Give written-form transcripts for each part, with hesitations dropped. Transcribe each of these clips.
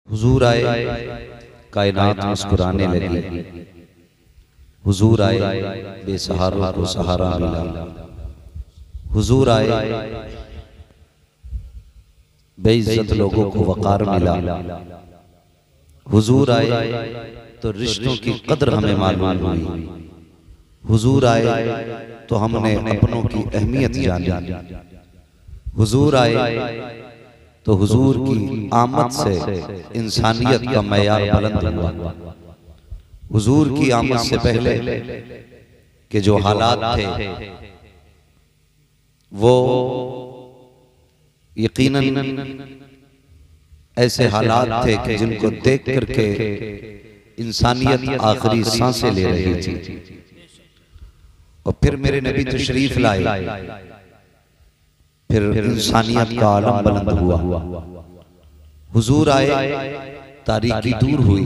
हुजूर आए, कायनात मुस्कुराने लगी। हुजूर आए, बेसहारों को सहारा मिला। हुजूर आए, बेइज्जत लोगों को वकार मिला। हुजूर आए तो रिश्तों की कद्र हमें मालूम हुई। हुजूर आए तो हमने अपनों की अहमियत जानी। हुजूर आए तो हुजूर की आमद से इंसानियत का मयार बुलंद हुआ। हुजूर की आमद से पहले के जो हालात थे वो यकीनन ऐसे हालात थे कि जिनको देख करके इंसानियत आखिरी सांसें ले रही थी। और फिर मेरे नबी तशरीफ लाए, फिर इंसानियत का आलम बुलंद हुआ। हुजूर आए, तारीकी दूर हुई।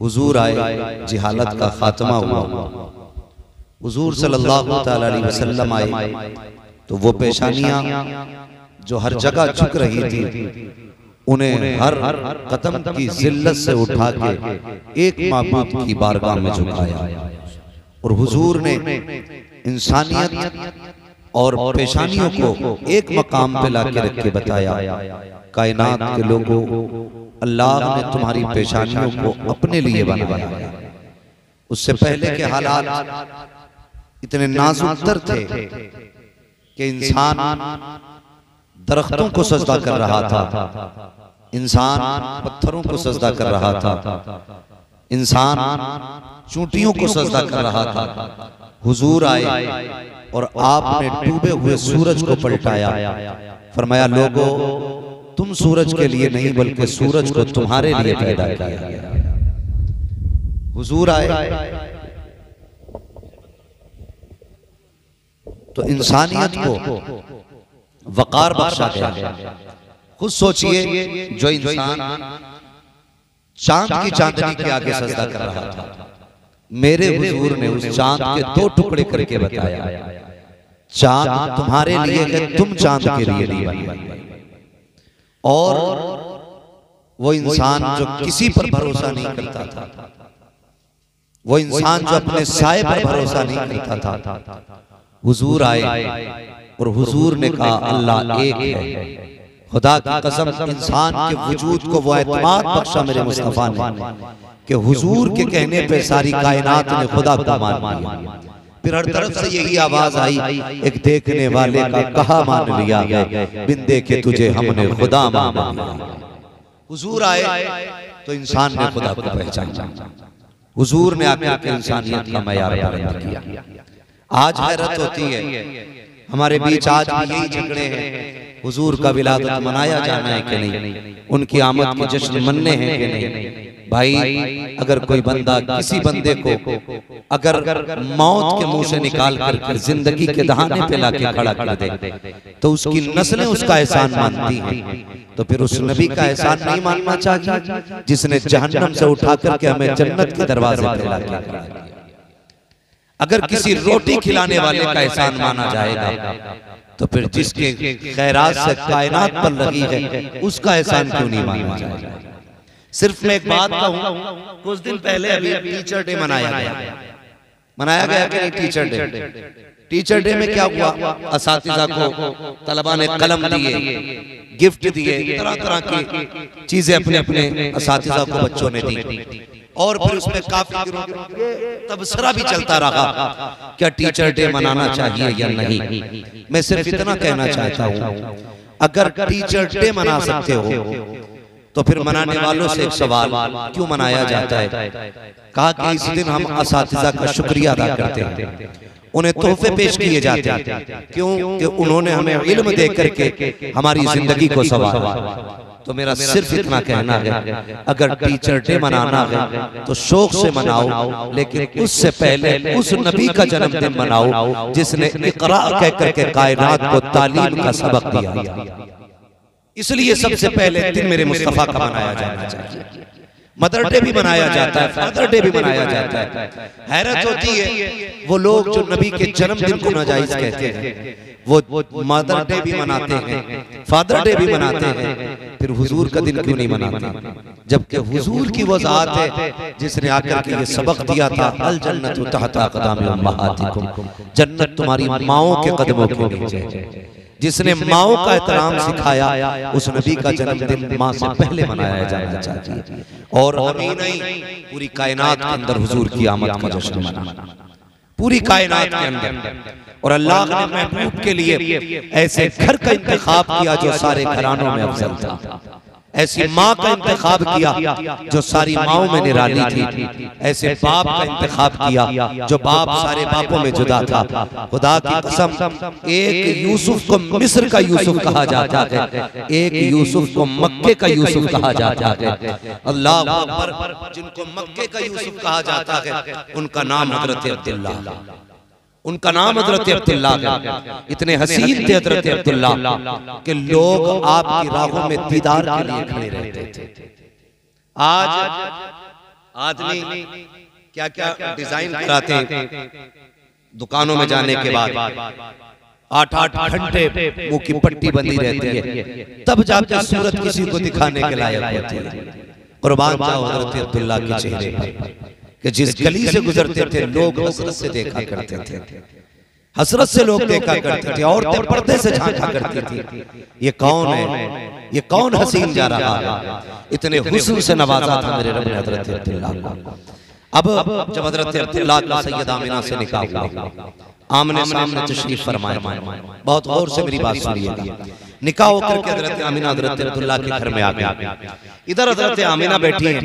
हुजूर आए, जिहालत का खात्मा हुआ। हुजूर सल्लल्लाहु तआला अलैहि वसल्लम आए तो वो पेशानियां जो हर जगह झुक रही थी उन्हें हर कदम की जिल्लत से उठा के एक माबूद की बारगाह में झुकाया। और हुजूर ने इंसानियत और पेशानियों को एक मकाम पे लाके रख के बताया, कायनात के लोगों, अल्लाह ने तुम्हारी पेशानियों को अपने लिए बनाया। उससे पहले के हालात इतने नाजुक तर थे कि इंसान दरख्तों को सजदा कर रहा था, इंसान पत्थरों को सजदा कर रहा था, इंसान चूंटियों को सजदा कर रहा था। हुजूर आए और आपने डूबे हुए सूरज को पलटाया। फरमाया, लोगों, तुम सूरज के लिए नहीं बल्कि सूरज को तुम्हारे लिए पैदा किया। हुजूर आए तो इंसानियत को वकार बख्शा गया। खुद सोचिए, जो इंसान चांद की चांदनी के आगे सजदा कर रहा था, मेरे हुजूर ने उस चांद के दो टुकड़े करके बताया, चांद तुम्हारे लिए है, तुम चांद के लिए नहीं बने। और वो इंसान जो किसी पर भरोसा नहीं करता था, वो इंसान जो अपने साए पर भरोसा नहीं करता था, हुजूर आए और हुजूर ने कहा, अल्लाह एक है। खुदा की कसम, इंसान के वजूद को वो एतमाद बख्शा मेरे मुस्तफा ने कि हुजूर के कहने पे सारी कायनात ने खुदा को मान लिया। फिर हर तरफ से यही आवाज आई, एक देखने वाले का कहा मान लिया है, बिन देखे तुझे हमने खुदा मान लिया। हुजूर आए तो इंसान ने खुदा को पहचाना। हुजूर ने आकर इंसानियत का मयार बुलंद किया। आज हैरत होती है, हमारे बीच आज भी यही झगड़े हैं, हुजूर का विलादत मनाया जाना है कि नहीं, उनकी आमद के जश्न मनने हैं कि नहीं। भाई, अगर कोई बंदा किसी बंदे को अगर मौत के मुंह से निकाल कर जिंदगी के दहाने पे लाके खड़ा कर दे तो उसकी नस्लें उसका एहसान मानती हैं, तो फिर उस नबी का एहसान नहीं मानना चाहिए जिसने जहन्नम से उठा करके हमें जन्नत के दरवाजे पे लाके खड़ा किया। अगर किसी रोटी खिलाने वाले का एहसान माना जाएगा तो फिर जिसके खैरात से कायनात बन रही है उसका एहसान क्यों नहीं माना जाएगा। सिर्फ मैं एक बात कहूं, कुछ दिन पहले अभी टीचर डे मनाया गया कि नहीं टीचर डे। टीचर डे में क्या हुआ, असातिज़ा को तलबा ने कलम दिए, गिफ्ट दिए, तरह तरह की चीजें अपने अपने असातिज़ा को बच्चों ने दी। और फिर उसमें काफी तबसरा भी चलता रहा, क्या टीचर डे मनाना चाहिए या नहीं। मैं सिर्फ इतना कहना चाहता हूं, अगर टीचर डे मना सकते हो तो फिर मनाने वालों से एक सवाल, क्यों मनाया जाता है। कहा कि इस दिन हम असातिज़ा का शुक्रिया अदा करते हैं, उन्हें तोहफे पेश किए जाते हैं, क्यों कि उन्होंने हमें इल्म दे करके हमारी जिंदगी को संवारा। तो मेरा सिर्फ इतना कहना है, अगर टीचर डे मनाना है तो शौक से मनाओ, लेकिन उससे पहले उस नबी का जन्मदिन मनाओ जिसने इक़रा कह करके कायनात को तालीम का सबक दिया। इसलिए सबसे पहले दिन मेरे मुस्तफा का मनाया जाना चाहिए। मदर डे भी मनाया जाता है, फादर डे भी मनाया जाता है। हैरत होती है, वो लोग जो नबी के जन्मदिन को नाजायज कहते हैं, वो मदर डे भी मनाते हैं, फादर डे भी मनाते हैं, फिर हुजूर का दिन क्यों नहीं मनाते। जबकि हुजूर की वो जात है जिसने आकर के ये सबक दिया था, अल जन्नतु तहता क़दामी उम्महातिकुम, जन्नत तुम्हारी माओं के कदमों के नीचे। जिसने माओं का एहतराम सिखाया उस नबी का जन्मदिन माँ से पहले मनाया जाना चाहिए। और हमें नहीं, पूरी कायनात के अंदर हुजूर की आमद का जश्न मनाना, पूरी कायनात के अंदर। और अल्लाह ने महबूब के लिए ऐसे घर का इंतखाब किया जो सारे घरानों में अफजल था, ऐसी माँ का इंतखाब किया जो सारी माओं में निराली थी, ऐसे बाप का इंतखाब किया जो बाप सारे बापों में जुदा था। खुदा की कसम, एक यूसुफ को मिस्र का यूसुफ कहा जाता है, एक यूसुफ को मक्के का यूसुफ कहा जाता है। अल्लाह अकबर, जिनको मक्के का यूसुफ कहा जाता है उनका नाम हजरत अब्दुल्ला, उनका नाम हजरत अब्दुल्ला है। इतने हसीन थे हजरत अब्दुल्ला कि लोग आपकी राहों में दीदार के लिए खड़े रहते थे। आज आदमी क्या क्या डिजाइन कराते हैं, दुकानों में जाने के बाद 8-8 घंटे मुंह की पट्टी बंदी रहती है, तब जाकर सूरत किसी को दिखाने के लायक होती है। कुर्बान जाओ हजरत अब्दुल्ला के चेहरे पर कि जिस गली से गुजरते थे लोग हसरत से देखा करते थे, हसरत से लोग देखा करते थे, औरतें पर्दे से झांका करती थी, ये कौन है, ये कौन हसीन जा रहा है। इतने हुस्न से नवाजा था मेरे रब ने हजरत अब्दुल्ला को। अब जब हजरत अब्दुल्ला का सैयद आमिना से निकाह हुआ, आमने सामने तशरीफ फरमाए, बहुत गौर से मेरी बात सुनिएगा। निकाह होकर के हजरत आमिना हजरत अब्दुल्ला के घर में आ गया। इधर हजरत आमिना बैठी हैं,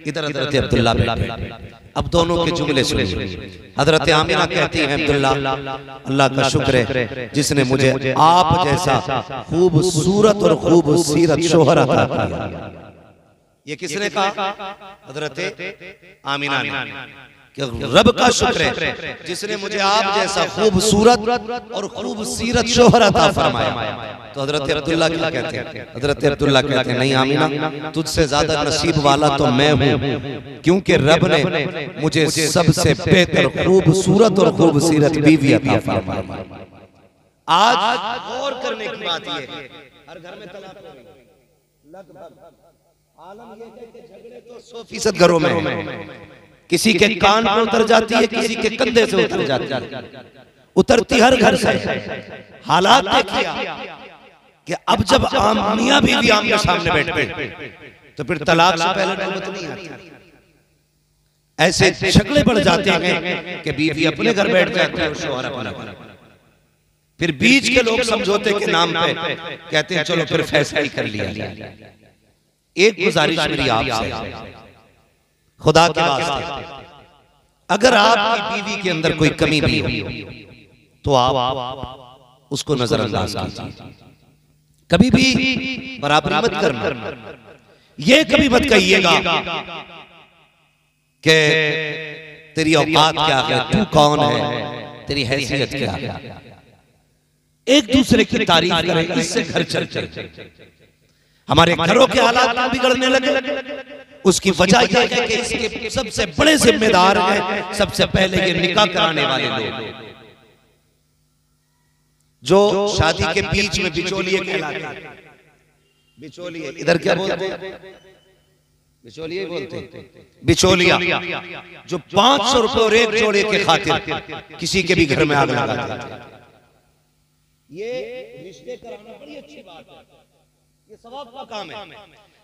इधर हजरत अब्दुल्ला बैठे हैं। अब दोनों के जुमले सुनिए। हजरत आमिना कहती हैं, अब्दुल्ला, अल्लाह का शुक्र है जिसने मुझे आप जैसा खूबसूरत और खूबसूरत शोहर अता किया। ये किसने कहा? हजरत आमिना ने, कि रब का शुक्र है जिसने मुझे आप जैसा खूबसूरत और खूबसूरत शोहर अता फरमाया। तो हजरत अब्दुल्ला क्या कहते हैं? हजरत अब्दुल्ला कहते हैं, नहीं आमिना, तुझसे ज्यादा नसीब वाला तो मैं हूँ, क्योंकि रब ने मुझे सबसे बेहतर खूबसूरत और खूबसूरत बीवी अता फरमाई। आज गौर करने की बात ये है, हर घर में तलाक हो रही है, लगभग आलम ये है कि झगड़े तो 100% घरों में है। किसी के कान पे उतर जाती है, किसी के कंधे से उतर जाती है, उतरती हर घर से। हालात देखिए कि अब जब आम मियां बीवी आमने सामने बैठते तो फिर तलाक से पहले नौबत नहीं आती। ऐसे झगड़े बढ़ जाते हैं कि बीवी अपने घर बैठ जाती है और शौहर अपने घर। फिर बीच के लोग समझौते के नाम पे कहते हैं चलो फिर फैसला ही कर लिया जाए। एक गुजारिश मेरी आपसे, खुदा के वास्ते, अगर आपकी बीवी के अंदर कोई कमी भी हो तो आप उसको नजरअंदाज कीजिए, कभी भी बराबरी मत करना। ये कभी मत कहिएगा कि तेरी औकात क्या है, तू कौन है, तेरी हैसियत क्या है। एक दूसरे की तारीफ करें, इससे घर चलते। हमारे घरों के हालात बिगड़ने लगे, उसकी वजह यह है कि इसके सबसे बड़े जिम्मेदार हैं सबसे पहले ये निकाह कराने वाले लोग, जो शादी के बीच में बिचौलिए कहलाते हैं। बिचौलिए इधर क्या बोलते हैं? बिचौलिए बोलते हैं। बिचौलिया जो 500 रुपए और एक जोड़े के खातिर किसी के भी घर में आग लगा देते हैं। ये रिश्ते कराना बड़ी अच्छी बात है, ये सवाब का काम है,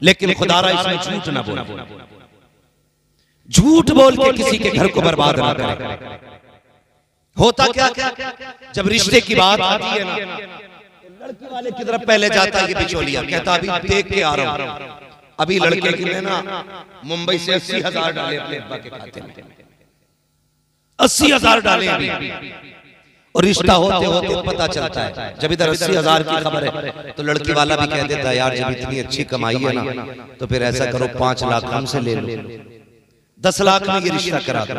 लेकिन खुदारा इसमें झूठ ना बोले, झूठ बोल के किसी के घर को बर्बाद ना करे। होता क्या जब रिश्ते की बात आती है ना, तो लड़की वाले की तरफ पहले जाता है ये बिचौलिया, कहता अभी देख के आ रहा हूं, अभी लड़के के लिए ना मुंबई से 80,000 डाले अपने अब्बा के खाते में, 80,000 डाले अभी। और रिश्ता होते होते पता चलता है, जब इधर 80,000 की खबर है तो लड़की वाला भी कह देता है यार जब इतनी अच्छी कमाई है ना तो फिर ऐसा करो 5 लाख हमसे ले लो, 10 लाख में ये रिश्ता करा दो।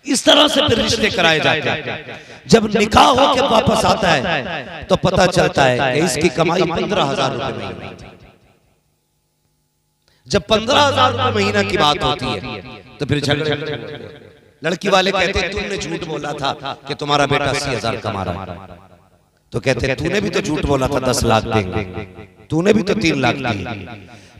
इस तरह से फिर रिश्ते कराए जाते हैं। जब निकाह होकर वापस आता है तो पता चलता है कि इसकी कमाई 15,000 रुपए महीना। जब 15,000 रुपए महीना की बात होती है तो फिर झगड़े। लड़की वाले कहते तुमने झूठ बोला था कि तुम्हारा बेटा 80,000 कमा रहा है, तो कहते तूने भी तो झूठ बोला था 10 लाख देंगे, तूने भी तो 3 लाख दिए।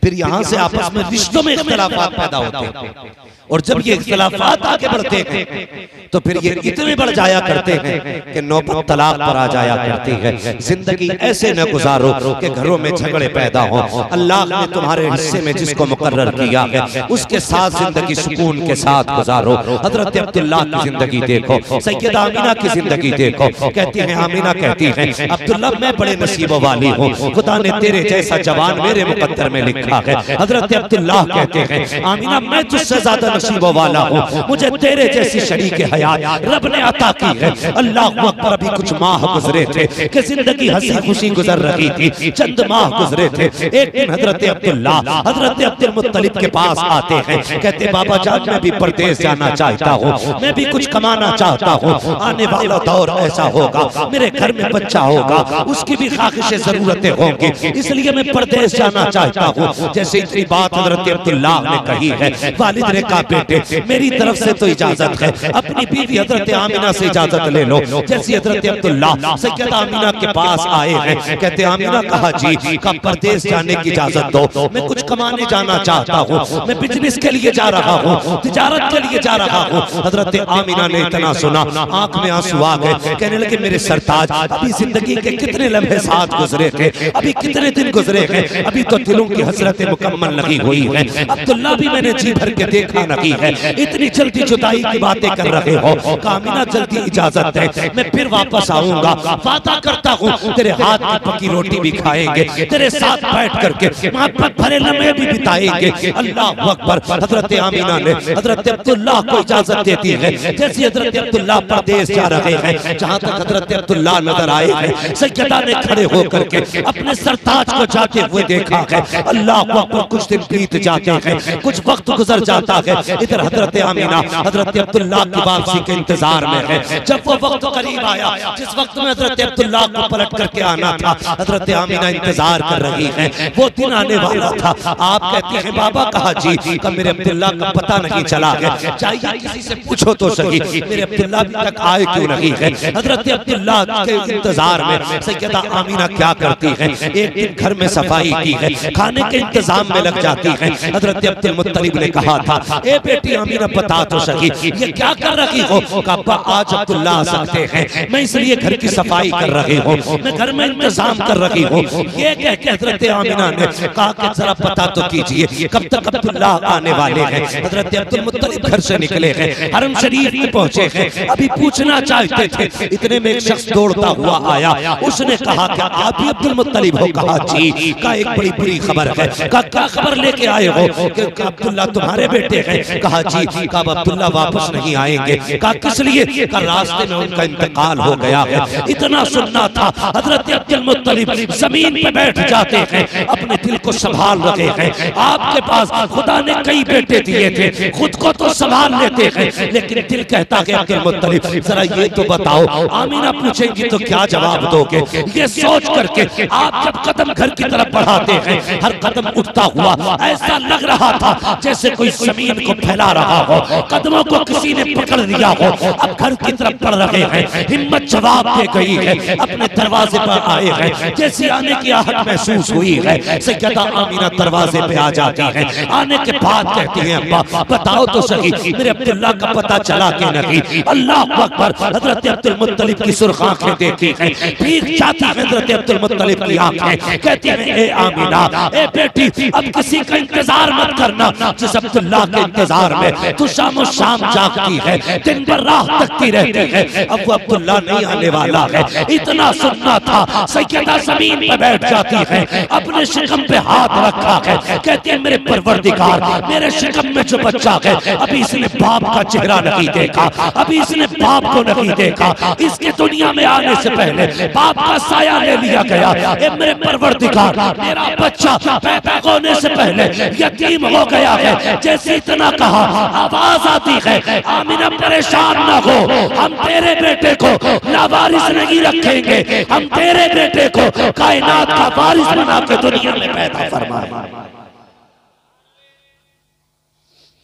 फिर यहाँ से आपस में रिश्तों में इख्तिलाफात पैदा होते हैं, और जब ये इख्तिलाफात आगे बढ़ते हैं तो फिर ये इतने बढ़ जाया करते हैं कि नौबत तलाक पर आ जाया करती है। जिंदगी ऐसे न गुजारो कि घरों में झगड़े पैदा हो। अल्लाह ने तुम्हारे हिस्से में जिसको मुकर्रर किया है उसके साथ जिंदगी सुकून के साथ गुजारो। हजरत अब्दुल्लाह की जिंदगी देखो, सैयदा आमिना की जिंदगी देखो। कहती है आमिना, कहती है अब्दुल्लाह मैं बड़े नसीबों वाली हूँ, खुदा ने तेरे जैसा जवान मेरे मुकद्दर में लिखा है। हजरत अब्दुल्लाह कहते हैं आमिना मैं तुझसे ज्यादा नसीबों वाला हूँ, मुझे तेरे जैसी शरीक हयात रब ने अता की है। अल्लाह अकबर। अभी कुछ माह गुजरे थे कि जिंदगी हंसी खुशी गुजर रही थी, चंद माह गुजरे थे। एक दिन हजरत अब्दुल्लाह हजरत अब्दुल मुत्तलिब के पास आते हैं, कहते बाबा जान मैं भी परदेश जाना चाहता हूँ, मैं भी कुछ कमाना चाहता हूँ, आने वाला दौर ऐसा होगा मेरे घर में बच्चा होगा, उसकी भी ख्वाहिशें जरूरतें होंगी, इसलिए मैं परदेश जाना चाहता हूँ। जैसे इतनी बात हजरत अब्दुल्लाह ने कही है, वालिद ने कहा बेटे मेरी तरफ से तो इजाजत है, अपनी बीवी हजरत आमिना से इजाजत ले लो। जैसे हजरत अब्दुल्लाह सैयदा आमिना के पास आए हैं, कहते आमिना कहा जी का परदेश जाने की इजाजत दो, मैं कुछ कमाने जाना चाहता हूँ, मैं बिजनेस के लिए जा रहा हूँ, तिजारत के लिए जा रहा हूँ। हजरत आमिना ने इतना सुना आंख में आंसू आ गए, कहने लगे मेरे सरताज अभी जिंदगी के कितने लम्हे साथ गुजरे थे, अभी कितने दिन गुजरे हैं, अभी तो दिलों की हसरत मुकम्मल लगी हुई है। अब्दुल्लाह भी मैंने जी भर के देखा नहीं है, इतनी जल्दी जुदाई की बातें कर रहे हो। आमिना जल्दी इजाजत है, मैं फिर वापस आऊंगा, वादा करता हूँ तेरे हाथ की पकी रोटी भी खाएंगे, तेरे साथ बैठ करके मोहब्बत भरे लम्हे भी बिताएंगे। अल्लाह अकबर। हजरत आमिना ने हजरत अब्दुल्लाह को इजाजत देती है। जैसे हजरत अब्दुल्लाह परदेश जा रहे हैं, जहाँ तक हजरत अब्दुल्लाह नजर आए हैं, सैयदा ने खड़े होकर के अपने सरताज को जाते हुए देखा है। अल्लाह अकबर। कुछ दिन बीत जाते हैं, कुछ वक्त गुजर जाता है, इधर हजरत आमिना हजरत अब्दुल्लाह की वापसी के इंतजार में है। जब वो वक्त करीब आया जिस वक्त में हजरत अब्दुल्लाह को पलट करके आना था, हजरत आमिना इंतजार कर रही है, वो दिन आने वाला था। आप कहते हैं बाबा कहा जी का मेरे अब्दुल्लाह का पता नहीं चला है, चाहिए किसी से पूछो तो सही मेरे अब्दुल्लाह अभी तक आए क्यों नहीं है। हजरत अब्दुल्लाह के इंतजार में सैयदा आमिना क्या करती है, एक दिन घर में सफाई की है, खाने के इंतजाम में लग जाती है। हजरत अब्दुल मुत्तलिब ने कहा था ए बेटी आमिना बता तो सही ये क्या कर रही हो। कहा आज अब्दुल्लाह आ सकते हैं, मैं इसलिए घर की सफाई कर रही हूँ, मैं घर में इंतजाम कर रही हूँ। ये कह के हजरत आमिना ने कहा कि जरा पता तो कीजिए कब तक अब्दुल्लाह आने वाले हैं। हजरत अब्दुल मुत्तलिब घर से निकले हैं, हरम शरीफ में पहुंचे हैं, अभी पूछना चाहते थे, इतने में एक शख्स दौड़ता हुआ आया, उसने कहा कि आप भी अब्दुल मुत्तलिब हो। कहा जी। का एक बड़ी बुरी खबर है। का क्या खबर लेके आए हो। कि अब्दुल्लाह तुम्हारे बेटे हैं। कहा जी। का अब्दुल्लाह वापस नहीं आएंगे। का किस लिए। का रास्ते में उनका इंतकाल हो गया है। इतना सुनना था। हजरत अब्दुल मुत्तलिब जमीन पे बैठ जाते हैं, अपने दिल को संभाल रहे हैं। आपके पास खुदा ने कई बेटे दिए थे, खुद को तो संभाल लेते हैं, लेकिन दिल कहता है अब्दुल मुत्तलिब जरा ये तो बताओ। आमिना पूछेंगी तो क्या जवाब दोगे। ये सोच करके आप जब कदम घर की तरफ बढ़ाते हैं, हर कदम उठता हुआ ऐसा लग रहा था जैसे कोई जमीन को फैला रहा हो, कदमों को किसी ने पकड़ लिया हो। अब घर की तरफ बढ़ रहे हैं, हिम्मत जवाब दे गई है, अपने दरवाजे पर आए हैं। जैसे आने की आहट महसूस हुई है, सैयदा आमिना दरवाजे पे आ जाती है। आने के बाद कहती है अब्बा बताओ तो सही मेरे अब्दुल्लाह का पता चला कि नहीं। अल्लाह अकबर। हजरत अब्दुल मुत्तलिब की सुर्ख आंखें देखी हैं, भीग जाती है हजरत अब्दुल मुत्तलिब की आंखें। कहती है ए आमिना ए बेटी अब किसी का इंतजार मत करना, जिस अब्दुल्लाह के इंतजार में तू शाम शाम जागती है, दिन भर राह तकती रहती है, अब वो अब्दुल्लाह नहीं आने वाला है। इतना सुनना था। सैयदा जमीन पे बैठ जाती है, अपने शिकम पे हाथ रखा है, कहती है मेरे परवरदिगार मेरे शिकम में जो बच्चा है अभी इसने बाप का चेहरा नहीं देखा, अभी इसने बाप को नहीं देखा, इसके दुनिया में आने से पहले बाप का साया ले लिया गया। ए मेरे परवरदिगार मेरा बच्चा पैदा होने से पहले यतीम हो गया है। जैसे इतना कहा आवाज आती है आमिना परेशान ना हो, हम तेरे बेटे को लावारिस नहीं रखेंगे, हम तेरे बेटे को कायनात का वारिस बना के दुनिया में पैदा फरमाएंगे।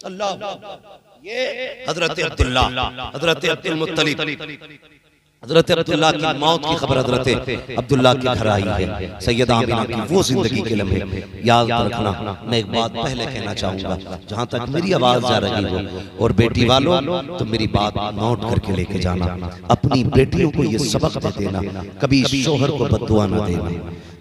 अल्लाह। ये हजरत अब्दुल्लाह हजरत अब्दुल मुत्तलिब हजरत अब्दुल्ला की मौत की खबर हजरत अब्दुल्ला के घर आई है। सैयदा आमिना की वो जिंदगी के लम्हे याद रखना। मैं एक बात पहले कहना चाहूंगा, जहां तक मेरी आवाज जा रही हो, और बेटी वालों तो मेरी बात नोट करके लेके जाना। अपनी बेटियों को ये सबक दे देना, कभी शोहर को बद्दुआ न देना,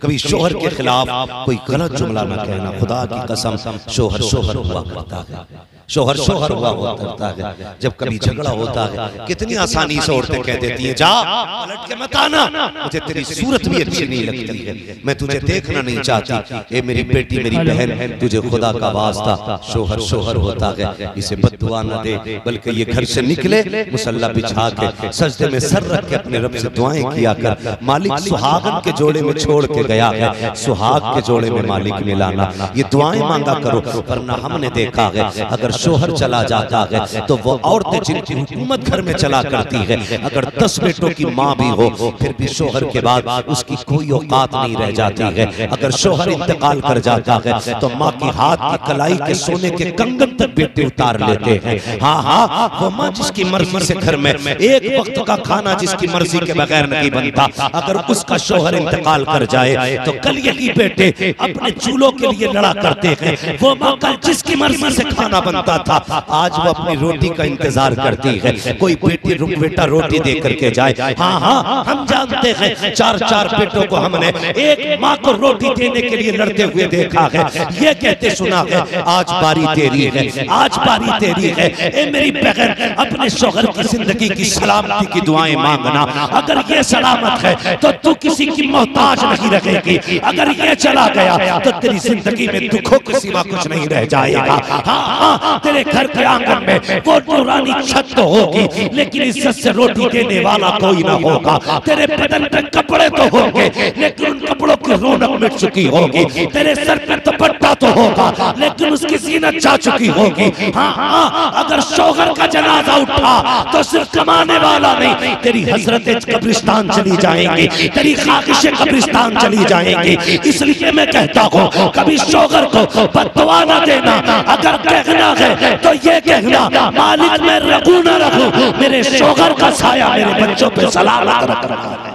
कभी शोहर के खिलाफ कोई गलत जुमला न कहना। खुदा की कसम शोहर शोहर हुआ करता है, शोहर शोहर हुआ करता है। जब कभी झगड़ा होता है कितनी आसानी से औरतें कह देती हैं, जा पलट के मत आना, मुझे तेरी सूरत भी अच्छी नहीं लगती है, मैं तुझे देखना नहीं चाहती। ए मेरी बेटी मेरी बहन, तुझे खुदा का वास्ता शोहर शोहर होता है, इसे बद्दुआ न दे, बल्कि ये घर से निकले मुसल्ला बिछा के सजदे में सर रख के अपने रब से दुआएं किया कर। मालिक सुहागन के जोड़े में छोड़ के गया है, सुहाग के जोड़े में मालिक ने लाना। ये दुआएं मांगा करो, वरना हमने देखा है अगर शोहर चला जाता है तो वो औरतें जिनकी हुकूमत घर में चला करती है, अगर 10 बेटों की माँ भी हो फिर भी शोहर के बाद उसकी कोई औकात नहीं रह जाती है। अगर शोहर इंतकाल कर जाता है तो माँ की हाथ की कलाई के सोने के कंगन तक बेटे उतार लेते हैं। हाँ हाँ, वो माँ जिसकी मर्जी से घर में एक वक्त का खाना जिसकी मर्जी के बगैर नहीं बनता, अगर उसका शोहर इंतकाल कर जाए तो कल यही बेटे अपने चूल्हों के लिए लड़ा करते हैं। वो माँ कल जिसकी मर्जी से खाना बनता था, आज वो अपनी रोटी का इंतजार करती है, कोई बेटा रोटी दे करके जाए। हाँ हाँ, हम जानते हैं 4-4 बेटों को हमने एक माँ को रोटी देने के लिए लड़ते हुए देखा है। ये कहते सुना है, आज बारी तेरी है, आज बारी तेरी है। ए मेरी बहन, अपने शौहर की जिंदगी की सलामती की दुआएं मांगना। अगर ये सलामत है तो तू किसी की मोहताज नहीं रहेगी, अगर ये चला गया तो तेरी जिंदगी में दुखों के सिवा कुछ नहीं रह जाएगा। हाँ हाँ, तेरे घर के आंगन में वो नूरानी छत तो होगी, लेकिन इज्जत से रोटी देने वाला कोई ना होगा। तेरे बदन पे कपड़े तो होंगे, लेकिन उन कपड़ों की रौनक मिट चुकी होगी। तेरे सर पे दुपट्टा तो होगा, लेकिन उसकी जीनत जा चुकी होगी। हाँ हाँ, अगर शौहर का जनाजा उठा तो सिर्फ कमाने वाला नहीं, तेरी हजरतें कब्रिस्तान चली जाएंगी, तेरी ख्वाहिशें कब्रिस्तान चली जाएंगी। इसलिए मैं कहता हूँ कभी शौहर को बद्दुआ न देना। अगर कहना है तो ये कहना, मालिक मैं रखूं ना रखूं, मेरे शौहर का साया मेरे बच्चों पे सलामत रखना है।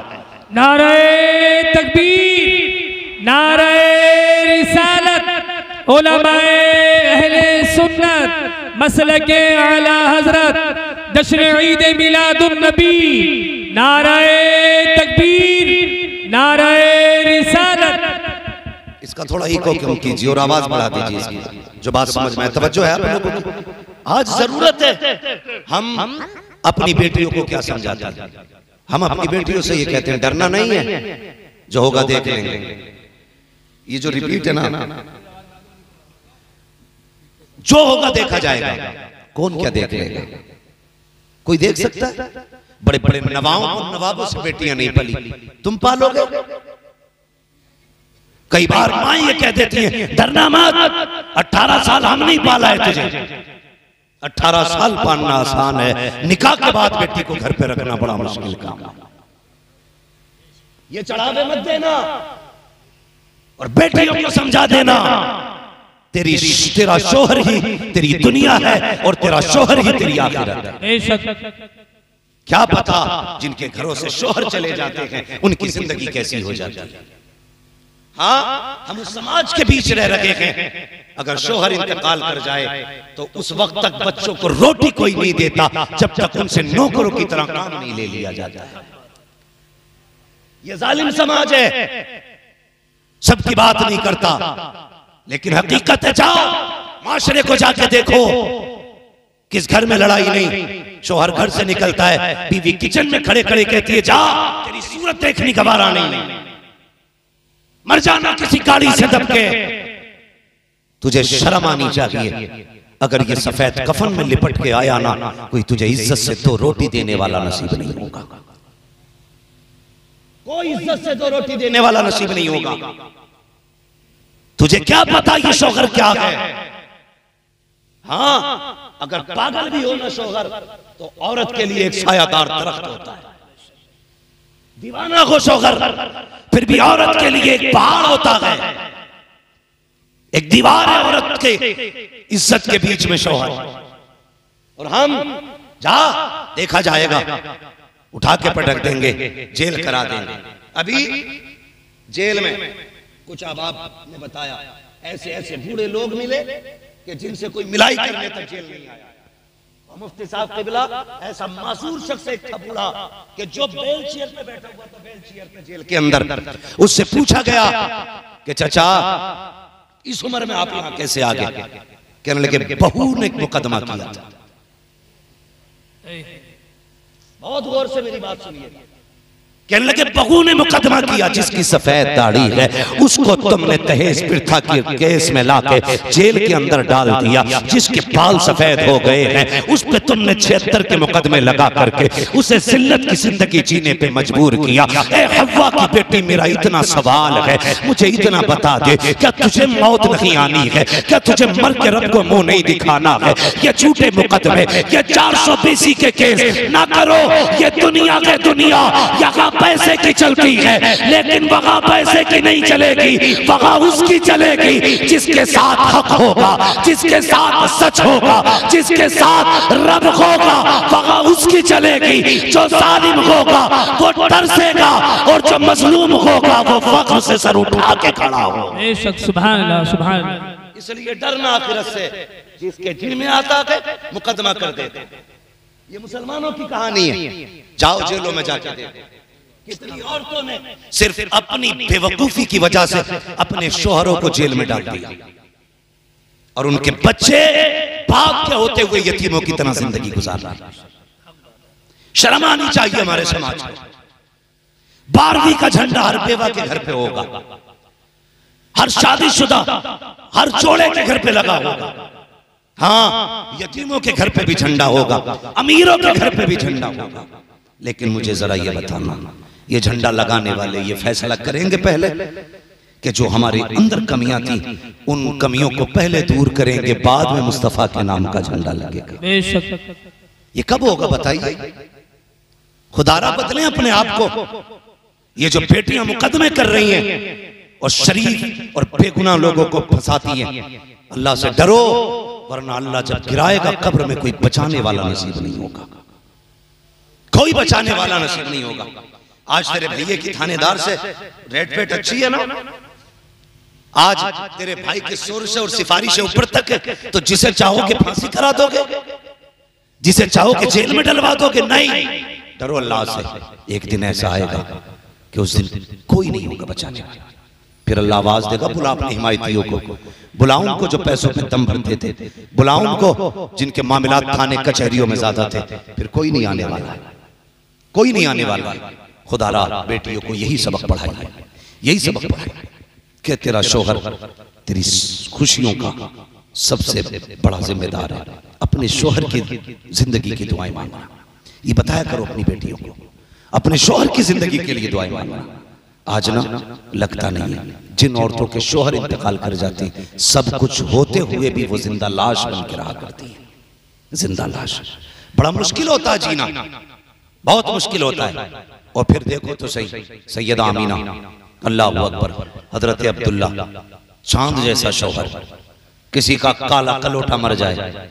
नारे तकबीर, नारे रिसालत, उलमाए अहले सुन्नत मसलके आला हजरत जश्न ईद मिलादुन नबी। नारे तकबीर, नारे रिसालत। इसका थोड़ा इको कम कीजिए और आवाज बढ़ा दीजिए इसकी, जो बात समझ में तवज्जो है आप लोगों की। आज जरूरत है हम अपनी बेटियों को क्या समझाते हैं। हम अपनी बेटियों से ये कहते हैं डरना नहीं है, जो होगा देख लेंगे। ये जो रिपीट है ना, जो होगा देखा जाएगा, कौन क्या देख लेगा, कोई देख सकता है। बड़े बड़े नवाबों से बेटियां नहीं पली, तुम पालोगे। कई बार मां ये कह देती है डरना मत, 18 साल हम नहीं पाला है तुझे। 18 साल पालना आसान है, निकाह के बाद बेटी को घर पे रखना बड़ा मुश्किल काम है। ये चढ़ावे मत देना और बेटियों को समझा देना, तेरा शोहर ही तेरी दुनिया है और तेरा शोहर ही तेरी आखिरत है। क्या पता जिनके घरों से शोहर चले जाते हैं उनकी जिंदगी कैसी हो जाती है। हाँ, हम समाज के बीच रह रहे हैं, अगर शोहर इंतकाल कर जाए तो उस वक्त तक बच्चों को रोटी कोई नहीं देता जब तक उनसे नौकरों की तरह काम नहीं ले लिया जाता है। ये जालिम समाज है, सबकी बात नहीं करता, लेकिन हकीकत है। जाओ माशरे को जाके देखो, किस घर में लड़ाई नहीं। शोहर घर से निकलता है, बीवी किचन में खड़े खड़े कहती है जा तेरी सूरत देखनी गवारा नहीं, मर जाना किसी गाड़ी से दबके। तुझे शर्म आनी चाहिए। अगर ये सफेद कफन में लिपट के आया ना, कोई तुझे इज्जत से 2 रोटी देने वाला नसीब नहीं होगा। कोई इज्जत से 2 रोटी देने वाला नसीब नहीं होगा। तुझे क्या पता ये शौहर क्या है। हाँ, अगर पागल भी हो ना शौहर, तो औरत के लिए एक सायादार दरख्त होता है। दीवाना हो शौहर, फिर भी औरत के लिए एक पहाड़ होता है, एक दीवार है औरत के इज्जत के बीच में शौहर। और हम जा देखा जाएगा, उठा के पटक देंगे, जेल करा देंगे। अभी जेल में कुछ अहबाब ने बताया ऐसे ऐसे बूढ़े लोग मिले कि जिनसे कोई मिलाई करने तक जेल नहीं आया। और मुफ्ती साहब क़िबला ऐसा मासूर शख्स एक था बूढ़ा कि जो बेल चेयर पे बैठा हुआ था, बेल चेयर पे जेल के अंदर, उससे पूछा गया कि चाचा इस उम्र में आप यहाँ कैसे आ गए? कहने लगे बहू ने एक मुकदमा किया था। बहुत गौर से मेरी बात सुनिए। कहने लगे बहू ने मुकदमा किया, जिसकी सफेद दाढ़ी है उसको तुमने दहेज प्रथा के केस में लाके जेल के अंदर डाल दिया। जिसके बाल सफेद हो गए हैं उस पे तुमने 76 के मुकदमे लगा करके उसे जिल्लत की जिंदगी जीने पे मजबूर किया। ए हव्वा की बेटी, मेरा इतना सवाल है, मुझे इतना बता दे, क्या तुझे मौत नहीं आनी है? क्या तुझे मर के रब को मुंह नहीं दिखाना है? ये झूठे मुकदमे, ये 420 के केस ना करो। ये दुनिया के दुनिया यहाँ पैसे की चलती है, लेकिन वहां पैसे की नहीं चलेगी, वहां उसकी चलेगी जिसके साथ हक होगा, जिसके साथ सच होगा, जिसके साथ रब होगा, वहां उसकी चलेगी। जो जालिम होगा वो तरसेगा और जो मजलूम होगा वो फख्र से सर उठा के खड़ा हो। बेशक, सुभान अल्लाह, सुभान अल्लाह। इसलिए डरना आखिरत से, जिसके दिल में आता है मुकदमा कर देते। ये मुसलमानों की कहानी है, जाओ जेलों में जाके देखो। कितनी औरतों ने सिर्फ अपनी बेवकूफी की वजह से अपने शोहरों को जेल में डाल दिया और उनके बच्चे बाप के होते हुए यतीमों की तरह जिंदगी गुजार रहे हैं। शर्म आनी चाहिए हमारे समाज को। 12वीं का झंडा हर बेवा के घर पे होगा, हर शादीशुदा, हर जोड़े के घर पे लगा होगा। हाँ, यतीमों के घर पे भी झंडा होगा, अमीरों के घर पे भी झंडा होगा। लेकिन मुझे जरा ये बताना, ये झंडा लगाने वाले ये फैसला करेंगे पहले कि जो हमारे अंदर कमियां थी उन कमियों को पहले दूर करेंगे, बाद में मुस्तफा के नाम का झंडा लगेगा। ये कब होगा बताइए? खुदारा बदलें अपने आप को। ये जो बेटियां मुकदमे कर रही हैं और शरीफ और बेगुनाह लोगों को फंसाती हैं, अल्लाह से डरो, वरना अल्लाह जब गिराएगा कब्र में कोई बचाने वाला नसीब नहीं होगा, कोई बचाने वाला नसीब नहीं होगा। आज तेरे भैये की थानेदार से रेड पेट अच्छी है ना, आज तेरे भाई के शोर से और सिफारिश से ऊपर तक है, तो जिसे चाहोगे फांसी करा दोगे, जिसे चाहोगे जेल में डलवा दोगे। नहीं, डरो अल्लाह से। एक दिन ऐसा आएगा कि उस दिन कोई नहीं होगा बचाने वाला। फिर अल्लाह आवाज देगा, बुला अपने हिमायतियों को, बुलाओ उनको जो पैसों पे दम भरते थे, बुलाओ उनको जिनके मामलात थाने कचहरियों में ज्यादा थे। फिर कोई नहीं आने वाला, कोई नहीं आने वाला। खुदारा बेटियों को यही सबक पढ़ाई, यही सबक पढ़ाई कि तेरा शौहर तेरी खुशियों का सबसे बड़ा जिम्मेदार है। अपने शौहर की जिंदगी की दुआएं मांगना, ये बताया करो अपनी बेटियों को, अपने शौहर की जिंदगी के लिए दुआएं मांगना। आज ना लगता नहीं है, जिन औरतों के शौहर इंतकाल कर जाती, सब कुछ होते हुए भी वो जिंदा लाश बन के रहा करती है। जिंदा लाश बड़ा मुश्किल होता है जीना, बहुत मुश्किल होता है। और फिर देखो तो सही, सैयदा आमीना, अल्लाह अकबर, हजरत अब्दुल्ला, चांद जैसा शौहर, किसी का काला कलोटा मर जाए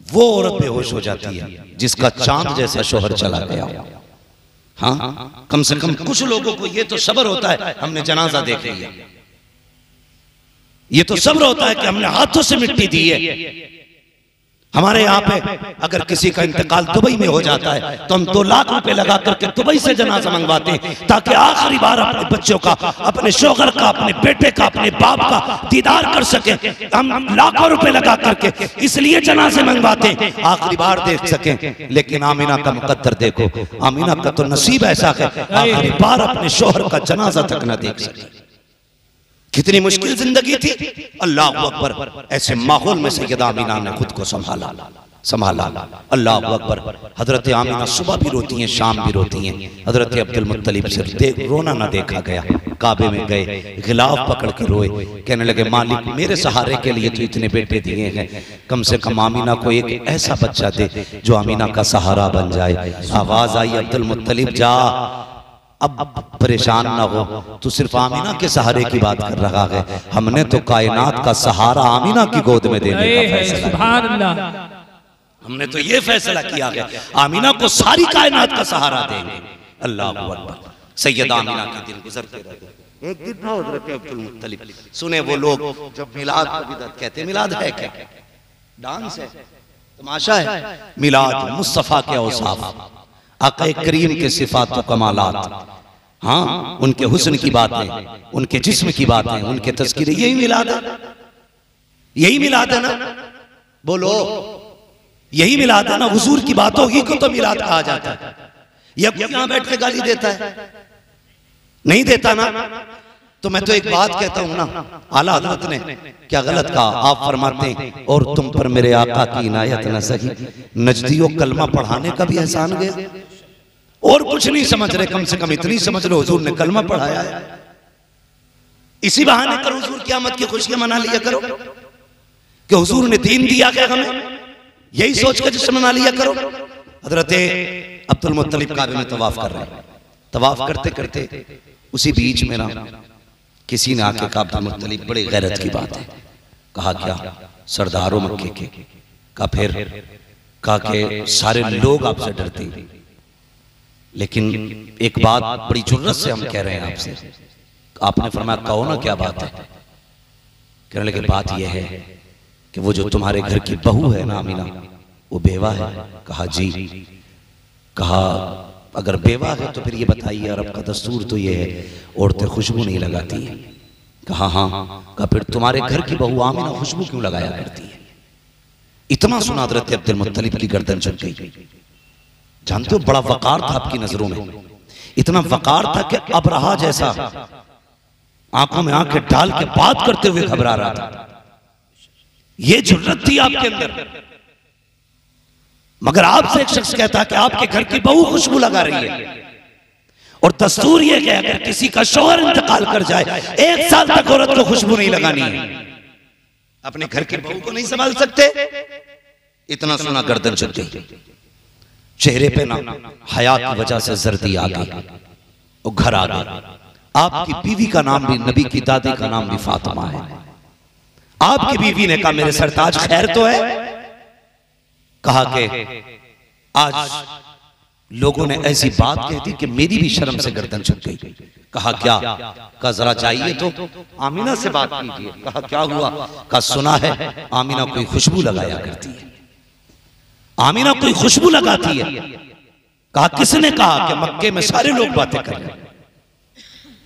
वो औरत बेहोश हो जाती है जिसका चांद जैसा शौहर चला गया। हाँ, कम से कम कुछ लोगों को ये तो सब्र होता है, हमने जनाजा देख लिया, ये तो सब्र होता है कि हमने हाथों से मिट्टी दी है। हमारे यहाँ पे अगर किसी का इंतकाल दुबई में हो जाता है तो हम 2 लाख रुपए लगा करके दुबई से जनाजा मंगवाते हैं, ताकि आखिरी बार अपने बच्चों का, अपने शौहर का, अपने बेटे का, अपने बाप का दीदार कर सके। हम लाखों रुपए लगा करके इसलिए जनाजे मंगवाते हैं, आखिरी बार देख सकें। लेकिन आमीना का मुकद्दर देखो, आमीना का तो नसीब ऐसा है आखिरी बार अपने शौहर का जनाजा तक न देख सके। कितनी मुश्किल जिंदगी थी। अल्लाह अकबर, ऐसे माहौल में सैयदा आमीना ने खुद को संभाला, संभाला। अल्लाह अकबर। हजरत आमीना सुबह भी रोती हैं, शाम भी रोती हैं। हजरत अब्दुल मुत्तलिब से रोना ना देखा गया। काबे में गए, गिलाफ पकड़ कर रोए, कहने लगे मालिक मेरे सहारे के लिए तो इतने बेटे दिए हैं, कम से कम आमीना को एक ऐसा बच्चा दे जो आमीना का सहारा बन जाए। आवाज आई, अब्दुल मुत्तलिब जा, अब परेशान ना हो, तू सिर्फ आमीना के सहारे की बात कर रहा है, हमने तो कायनात का सहारा आमीना की गोद में देने का फैसला। सुभान अल्लाह। हमने तो ये फैसला किया है आमीना को सारी कायनात का सहारा देंगे। अल्लाह अकबर। सैयदा आमीना के दिन गुजरते रहते। एक दिन ना हज़रत अब्दुल मुत्तलिब सुने वो लोग जब मिलाद को बिदअत कहते हैं। मिलाद है क्या? डांस है, तमाशा है। मिलाद मुस्तफ़ा के औसाफ, आक़ा करीम के सिफात व कमालात, हाँ उनके हुस्न की बातें, उनके जिस्म की बातें, उनके तज़किरे, यही मिलाद है। यही मिलाद है ना? बोलो, यही मिलाद है ना? हुजूर की बातों ही को तो मिलाद कहा जाता है। या यहां बैठ के गाली देता है? नहीं देता ना। तो मैं तो एक बात कहता हूं ना, आला हज़रत ने क्या गलत कहा? आप फरमाते हैं और तुम पर मेरे आका की इनायत न सही, नजदियों कलमा पढ़ाने का भी एहसान गया। और कुछ नहीं समझ रहे, कम से कम इतनी समझ लो हुजूर ने कलमा पढ़ाया है। इसी बहाने कर हुजूर की आमद की खुशियां मना लिया करो कि हुजूर ने दीन दिया क्या हमें, यही सोच कर जश्न मना लिया करो। हजरत अब्दुल मुत्तलिब काबे में तवाफ कर रहे हैं। तवाफ करते करते उसी बीच में ना किसी ने आके कहा अब्दुल मुत्तलिब बड़ी गैरत की बात है। कहा क्या? सरदारों मक्के के। कहा फिर? कहा कि सारे लोग आपसे डरते हैं, लेकिन एक बात बड़ी जुर्रत से हम कह रहे हैं आपसे। आपने फरमाया कहो ना क्या बात है? कहने लगे बात यह है कि वो जो तुम्हारे घर की बहू है ना आमीना, वो बेवा है। कहा जी। कहा अगर बेवा है तो फिर ये बताइए, अरब का दस्तूर तो ये है औरतें खुशबू नहीं लगाती हैं। कहा हाँ। कहा फिर तुम्हारे घर की बहू आमीना खुशबू क्यों लगाया करती है? इतना सुना हज़रत अब्दुल मुत्तलिब की गर्दन झुक गई। जानते हो बड़ा वकार था आपकी नजरों में, इतना वकार था कि अबरहा जैसा आंखों में आंखें डाल के बात करते हुए घबरा रहा था। ये जुर्रत थी आपके अंदर। मगर आपसे एक शख्स कहता कि आपके घर की बहू खुशबू लगा रही है, और दस्तूर यह कि अगर किसी का शौहर इंतकाल कर जाए 1 साल तक औरत को खुशबू नहीं लगानी है। अपने घर की बहू को नहीं संभाल सकते? इतना सुना गर्दन झुक गई। चेहरे पे ना हया की वजह से जर्दी आ गई। वो घर आ गए। आपकी बीवी का नाम भी, नबी की दादी का नाम भी फातिमा है। आपकी बीवी ने कहा मेरे सरताज खैर तो है? कहा कि आज लोगों ने ऐसी बात कह दी कि मेरी भी शर्म से गर्दन झुक गई। कहा क्या? कहा जरा चाहिए तो आमीना से बात कीजिए। कहा क्या हुआ? कहा सुना है आमीना कोई खुशबू लगाया करती है, आमीना कोई खुशबू लगाती है। कहा किसने कहा? कि मक्के में सारे लोग बातें कर रहे हैं।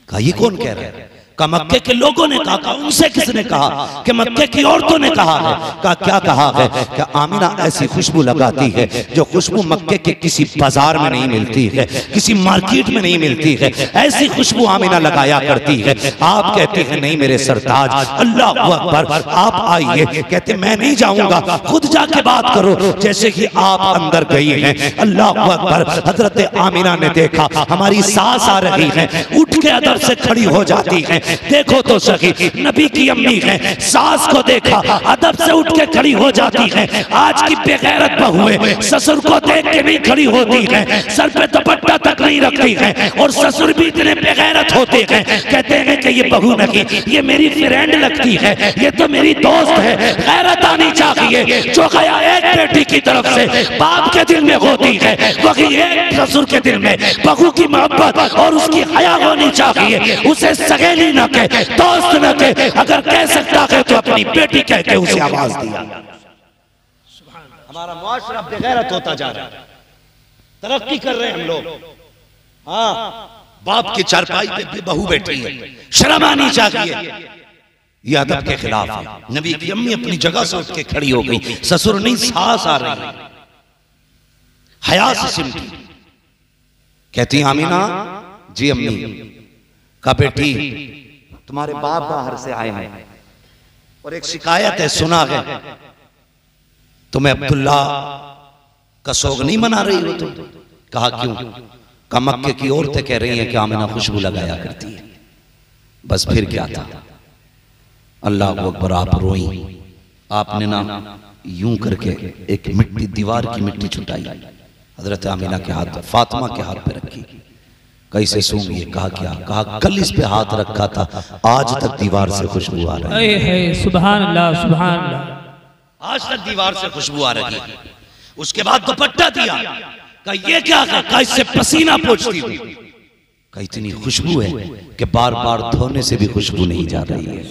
कहा ये कौन कह रहा है? कहा मक्के के लोगों ने कहा। कहा उनसे किसने कहा? कि मक्के की औरतों ने कहा है। कहा क्या कहा है? कि आमीना ऐसी खुशबू लगाती है जो खुशबू मक्के के किसी बाजार में नहीं मिलती है, किसी मार्केट में नहीं मिलती है। ऐसी खुशबू आमीना लगाया करती है। आप कहते हैं नहीं मेरे सरताज, अल्लाह अकबर, आप आइए। कहते मैं नहीं जाऊंगा, खुद जाके बात करो। जैसे कि आप अंदर गई हैं, अल्लाह अकबर, हजरत आमीना ने देखा हमारी सास आ रही है, उठ के अदब से खड़ी हो जाती है। देखो तो सही, नबी की अम्मी है, सास को देखा अदब से उठ के खड़ी हो जाती है। आज की बेगैरत बहुएं ससुर को देख के नहीं खड़ी होती है, सर पे दुपट्टा तक नहीं रखती है, और ससुर भी इतने बेगैरत होते हैं, कहते हैं कि ये बहू नहीं, ये मेरी फ्रेंड लगती है, ये तो मेरी दोस्त है। गैरत आनी चाहिए। जो गया एक बेटी की तरफ से बाप के दिल में होती है, वही एक ससुर के दिल में बहू की मोहब्बत और उसकी हया होनी चाहिए। उसे सगेली न कहे, दोस्त न कहे, अगर कह सकता है तो अपनी बेटी कह के उसे आवाज दिया। हमारा मुआशरा बेगैरत होता जा रहा है, तरक्की कर रहे हैं हम लोग। हाँ, बाप की चारपाई पे बहू बैठी है, शर्म आनी चाहिए। यह अदब के खिलाफ है। नबी की अम्मी अपनी जगह से उठ के खड़ी हो गई, ससुर नहीं सास आ रही, हया से सिमटी। कहती आमीना जी अम्मी। का बेटी तुम्हारे बाप बाहर से आए हैं और एक शिकायत है, सुना है तुम्हें अब्दुल्ला का सोग नहीं मना रही हो तुम। कहा क्यों? कहा मक्के की औरतें कह रही हैं कि आमीना खुशबू लगाया करती है। बस फिर क्या था? अल्लाह अकबर, आप रोई। आपने ना यूं करके एक मिट्टी, दीवार की मिट्टी छुटाई, हजरत आमीना के हाथ, फातिमा के हाथ पे रखी। कैसे सूंघिए? कहा क्या? कहा कल इस पे हाथ रखा था, आज तक दीवार से खुशबू आ रही है। सुभान अल्लाह, सुभान अल्लाह। आज तक दीवार से खुशबू आ रही है। उसके बाद दुपट्टा दिया, कहा ये क्या है? कहा इससे पसीना पोंछती हूँ। कहा इतनी खुशबू है कि बार बार धोने से भी खुशबू नहीं जा रही है,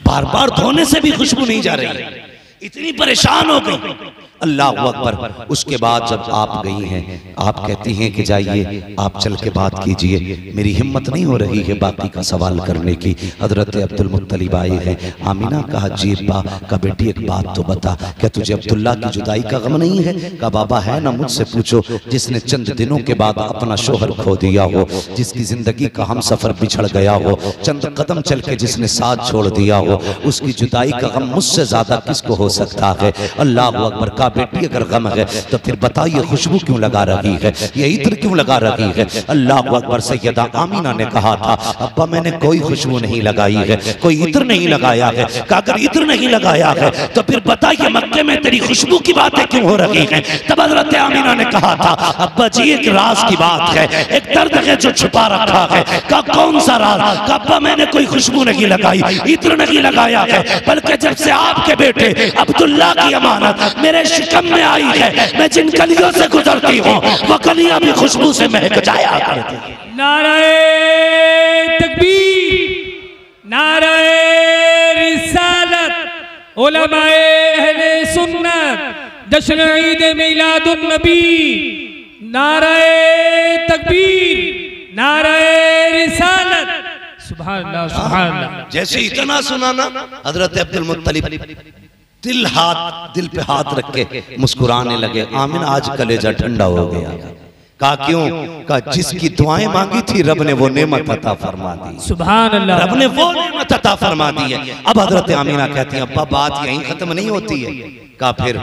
बार बार धोने से भी खुशबू नहीं जा रही है, इतनी परेशान हो गई। अल्लाह अकबर। उसके बाद जब आप गई हैं, आप कहती हैं कि जाइए आप चल के बात कीजिए, मेरी हिम्मत नहीं हो रही है बाकी का सवाल करने की। हजरत अब्दुल मुत्तलिब आए हैं। आमिना कहा जी अब्बा, का बेटी एक बात तो बता, क्या तुझे अब्दुल्ला की जुदाई का गम नहीं है? का बाबा है ना, मुझसे पूछो। जिसने चंद दिनों के बाद अपना शोहर खो दिया हो, जिसकी जिंदगी का हम सफर बिछड़ गया हो, चंद कदम चल के जिसने साथ छोड़ दिया हो, उसकी जुदाई का गम मुझसे ज्यादा किसको हो सकता है? अल्लाह अकबर। का बेटी अगर गम है तो फिर बताइए खुशबू क्यों लगा रही है, ये इत्र क्यों लगा रही है? अल्लाह अकबर। सैयदा आमीना ने कहा था अब्बा मैंने कोई खुशबू नहीं लगाई है, कोई इत्र नहीं लगाया है। अगर इत्र नहीं लगाया है तो फिर बताइए मक्के में तेरी खुशबू की बातें क्यों हो रही है? तब हजरत आमीना ने कहा था अब्बा जी एक राज की बात है, एक दर्द है जो छुपा रखा है। का कौन सा राज? अब्बा मैंने कोई खुशबू नहीं लगाई, इत्र नहीं लगाया है, बल्कि जब से आपके बेटे अब्दुल्ला की अमानत मेरे शिकम में आई है, मैं जिन गलियों से गुजरती हूँ वो गलियां भी खुशबू से महक जाया करती हैं। नारे तकबीर, नारे रिसालत, उलमाए अहले सुन्नत, जश्न ईद मिलादुन नबी। नारे तकबीर, नारे रिसालत, सुभान अल्लाह, सुभान अल्लाह। जैसे इतना सुना ना, हजरत अब्दुल मुत्तलिब दिल पे हाथ रख के मुस्कुराने लगे। आमिन आज कलेजा ठंडा हो गया। कहा क्यों? कहा जिसकी दुआएं मांगी थी रब ने वो नेमत अता फरमा दी। सुभान अल्लाह। रब ने वो नेमत अता फरमा दी है। अब हजरत आमीना कहती हैं अब्बा बात यहीं खत्म नहीं होती है। कहा फिर?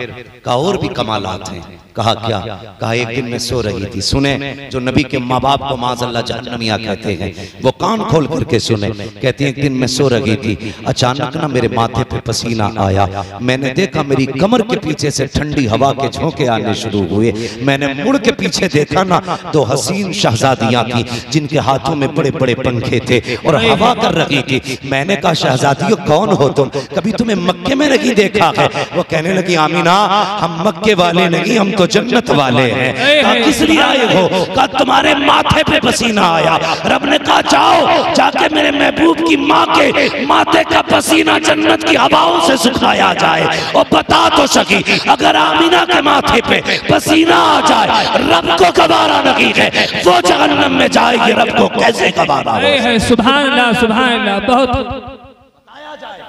कहा और भी कमालात हैं। कहा क्या? कहा एक दिन मैं सो रही थी, सुने जो नबी के माँ बाप को माज़अल्लाह जहन्नमिया कहते हैं, वो कान खोल करके सुने। कहती है एक दिन मैं सो रही थी, अचानक ना मेरे माथे पे पसीना आया, मैंने देखा मेरी कमर के पीछे से ठंडी हवा के झोंके आने शुरू हुए। मैंने मुड़ के पीछे देखा ना तो हसीन शहजादियां थी जिनके हाथों में बड़े बड़े पंखे थे और हवा कर रही थी। मैंने कहा शहजादियों कौन हो तुम, कभी तुम्हें मक्के में नहीं देखा है? वो कहने लगी आमीना हम मक्के वाले नहीं, हम तो जन्नत वाले हैं। किस लिए आए हो? कहा तुम्हारे माथे पे पसीना आया। रब ने कहा जाओ जाके मेरे महबूब की माँ के माथे का पसीना जन्नत की हवाओं से सुखाया जाए। और बता तो सकी अगर आमीना के माथे पे पसीना आ जाए रब को गवारा नहीं है, वो जहन्नम में जाएगी, रब को कैसे गवारा हो? सुभान अल्लाह, सुभान अल्लाह। बहुत बताया जाए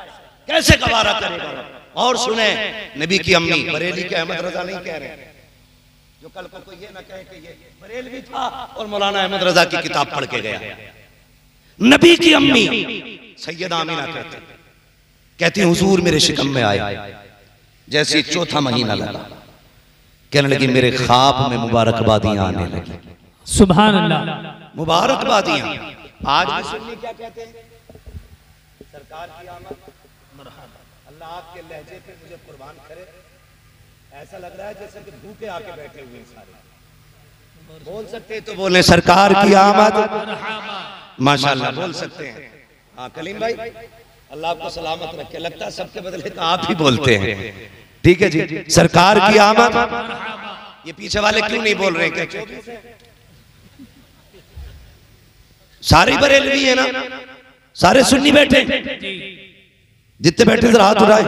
कैसे गवारा करेगा। और सुने नबी की अम्मी बरेली के अहमद रजा नहीं कह रहे, जो कल को कोई ये ना कहे कि ये बरेलवी था और मौलाना अहमद रजा की किताब पढ़ के गया। नबी की अम्मी सैयदा आमीना कहती हुजूर मेरे शिकम में आए, जैसे चौथा महीना लगा, कहने लगी मेरे ख्वाब में मुबारकबादियां आने लगी। सुभान अल्लाह। मुबारकबादियां आज भी सुन्नी क्या कहते हैं? सरकार की आमद, अल्लाह आपके लहजे पे मुझे कुर्बान करे। ऐसा लग रहा है जैसे कि भूखे आके बैठे हुए सारे। बोल सकते तो बोले सरकार की आमद, माशाल्लाह बोल सकते हैं। हाँ कलीम भाई अल्लाह आपको सलामत रखे। लगता है सबके बदले तो आप ही बोलते हैं। ठीक है जी, सरकार की आमद। ये पीछे वाले क्यों नहीं बोल रहे? क्या सारे बरेलवी है ना? सारे सुन्नी बैठे? जितने बैठे जरा हाथ उठाए।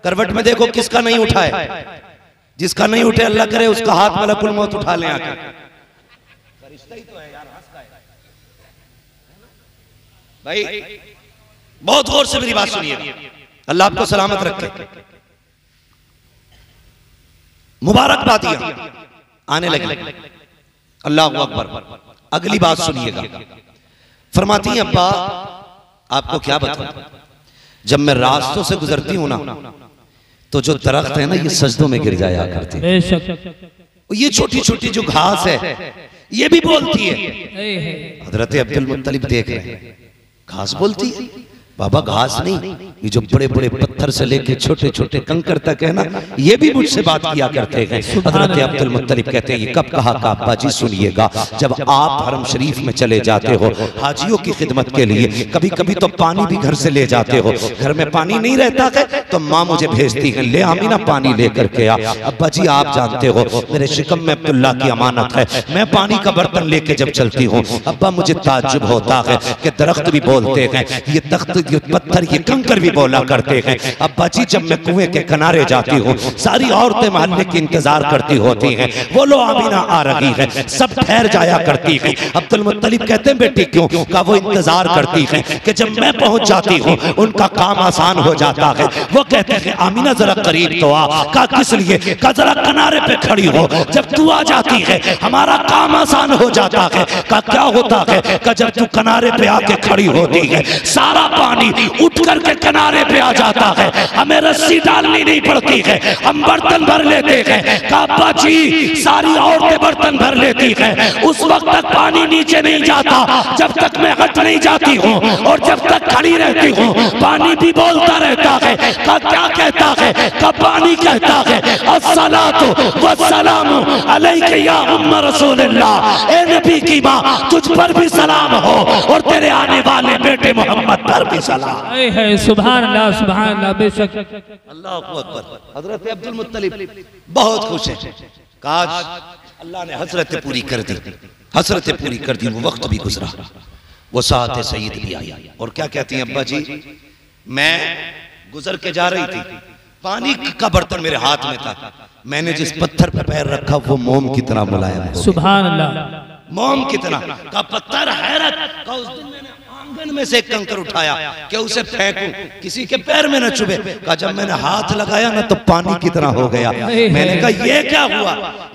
करवट में देखो किसका नहीं उठाए। जिसका नहीं उठे अल्लाह करे उसका हाथ मलकुल मौत उठा ले आके। रिश्ता ही तो है यार, हंस का है भाई। बहुत गौर से मेरी बात सुनिए, अल्लाह आपको सलामत रखे। मुबारकबादियां आने लगी। अल्लाह अकबर। अगली बात सुनिएगा। फरमाती हैं अब्बा आपको क्या बताऊं, जब मैं रास्तों से गुजरती हूं ना तो जो दरख्त है ना ये सजदों में गिर जाया करते हैं। ये छोटी छोटी जो घास है ये भी बोलती है। हजरत अब्दुल मुत्तलिब देख रहे हैं घास बोलती है। बाबा घास नहीं, ये जो बड़े बड़े पत्थर से लेके छोटे छोटे कंकर तक है ना, ये भी मुझसे बात किया करते हैं। हजरत अब्दुल मुत्तलिब कहते हैं ये कब कहा का अब्बा जी सुनिएगा, जब आप हरम शरीफ में चले जाते हो हाजियों की खिदमत के लिए, कभी कभी तो पानी भी घर से ले जाते हो, घर में पानी नहीं रहता है तो माँ मुझे भेजती है, ले आमीना पानी लेकर के आ। अब्बा जी आप जानते हो मेरे शिकम में अब्दुल्ला की अमानत है, मैं पानी का बर्तन लेके जब चलती हूँ अब्बा मुझे ताज्जुब होता है कि दरख्त भी बोलते हैं, ये तख्त ये पत्थर ये कंकर भी बोला करते हैं। अब्बा जी जब मैं कुएं के किनारे जाती हूँ सारी औरतें मोहल्ले की इंतजार करती होती हैं, वो लो आमीना आ रही है, सब ठहर जाया करती है। अब्दुल मुत्तलिब कहते हैं बेटी क्यों? का वो इंतजार करती है कि जब मैं पहुंच जाती हूँ उनका काम आसान हो जाता है। वो कहते हैं आमीना जरा करीब तो आ। का किस लिए? का जरा किनारे पे खड़ी हो, जब तू आ जाती है हमारा काम आसान हो जाता है। का क्या होता है? का जब तू किनारे पे आके खड़ी होती है सारा पानी उठ करके किनारे पे आ जाता है, हमें रस्सी डालनी नहीं पड़ती है, हम बर्तन भर लेते हैं। काबा जी सारी औरतें बर्तन भर लेती है, उस वक्त तक पानी नीचे नहीं जाता जब तक मैं हट नहीं जाती हूँ, और जब तक खड़ी रहती हूँ पानी भी बोलता रहता है। का क्या कहता है? का पानी कहता है अस्सलातु वस्सलामु अलैका या उम्म रसूलिल्लाह, ए नबी की माँ तुझ पर भी सलाम हो और तेरे आने वाले बेटे मोहम्मद पर भी सलाम। है सुभान अल्लाह बेशक। अल्लाह अकबर। हजरत अब्दुल मुत्तलिब बहुत खुश है, काश अल्लाह ने हसरत पूरी कर दी, हसरत पूरी कर दी। वो वक्त भी गुजरा, वो साथ सईद भी आई, और क्या कहती हैं अब्बा जी, मैं गुजर के जा रही थी, पानी का बर्तन मेरे हाथ में था, मैंने जिस पत्थर पर पैर रखा वो मोम कितना मुलायम है। सुभान अल्लाह। मोम कितना का पत्थर हैरत का। उस दिन मैंने आंगन में से एक कंकर उठाया कि उसे फेंकूं, किसी के पैर में न चुभे। का जब मैंने हाथ लगाया ना तो पानी कितना हो गया। मैंने कहा ये क्या हुआ,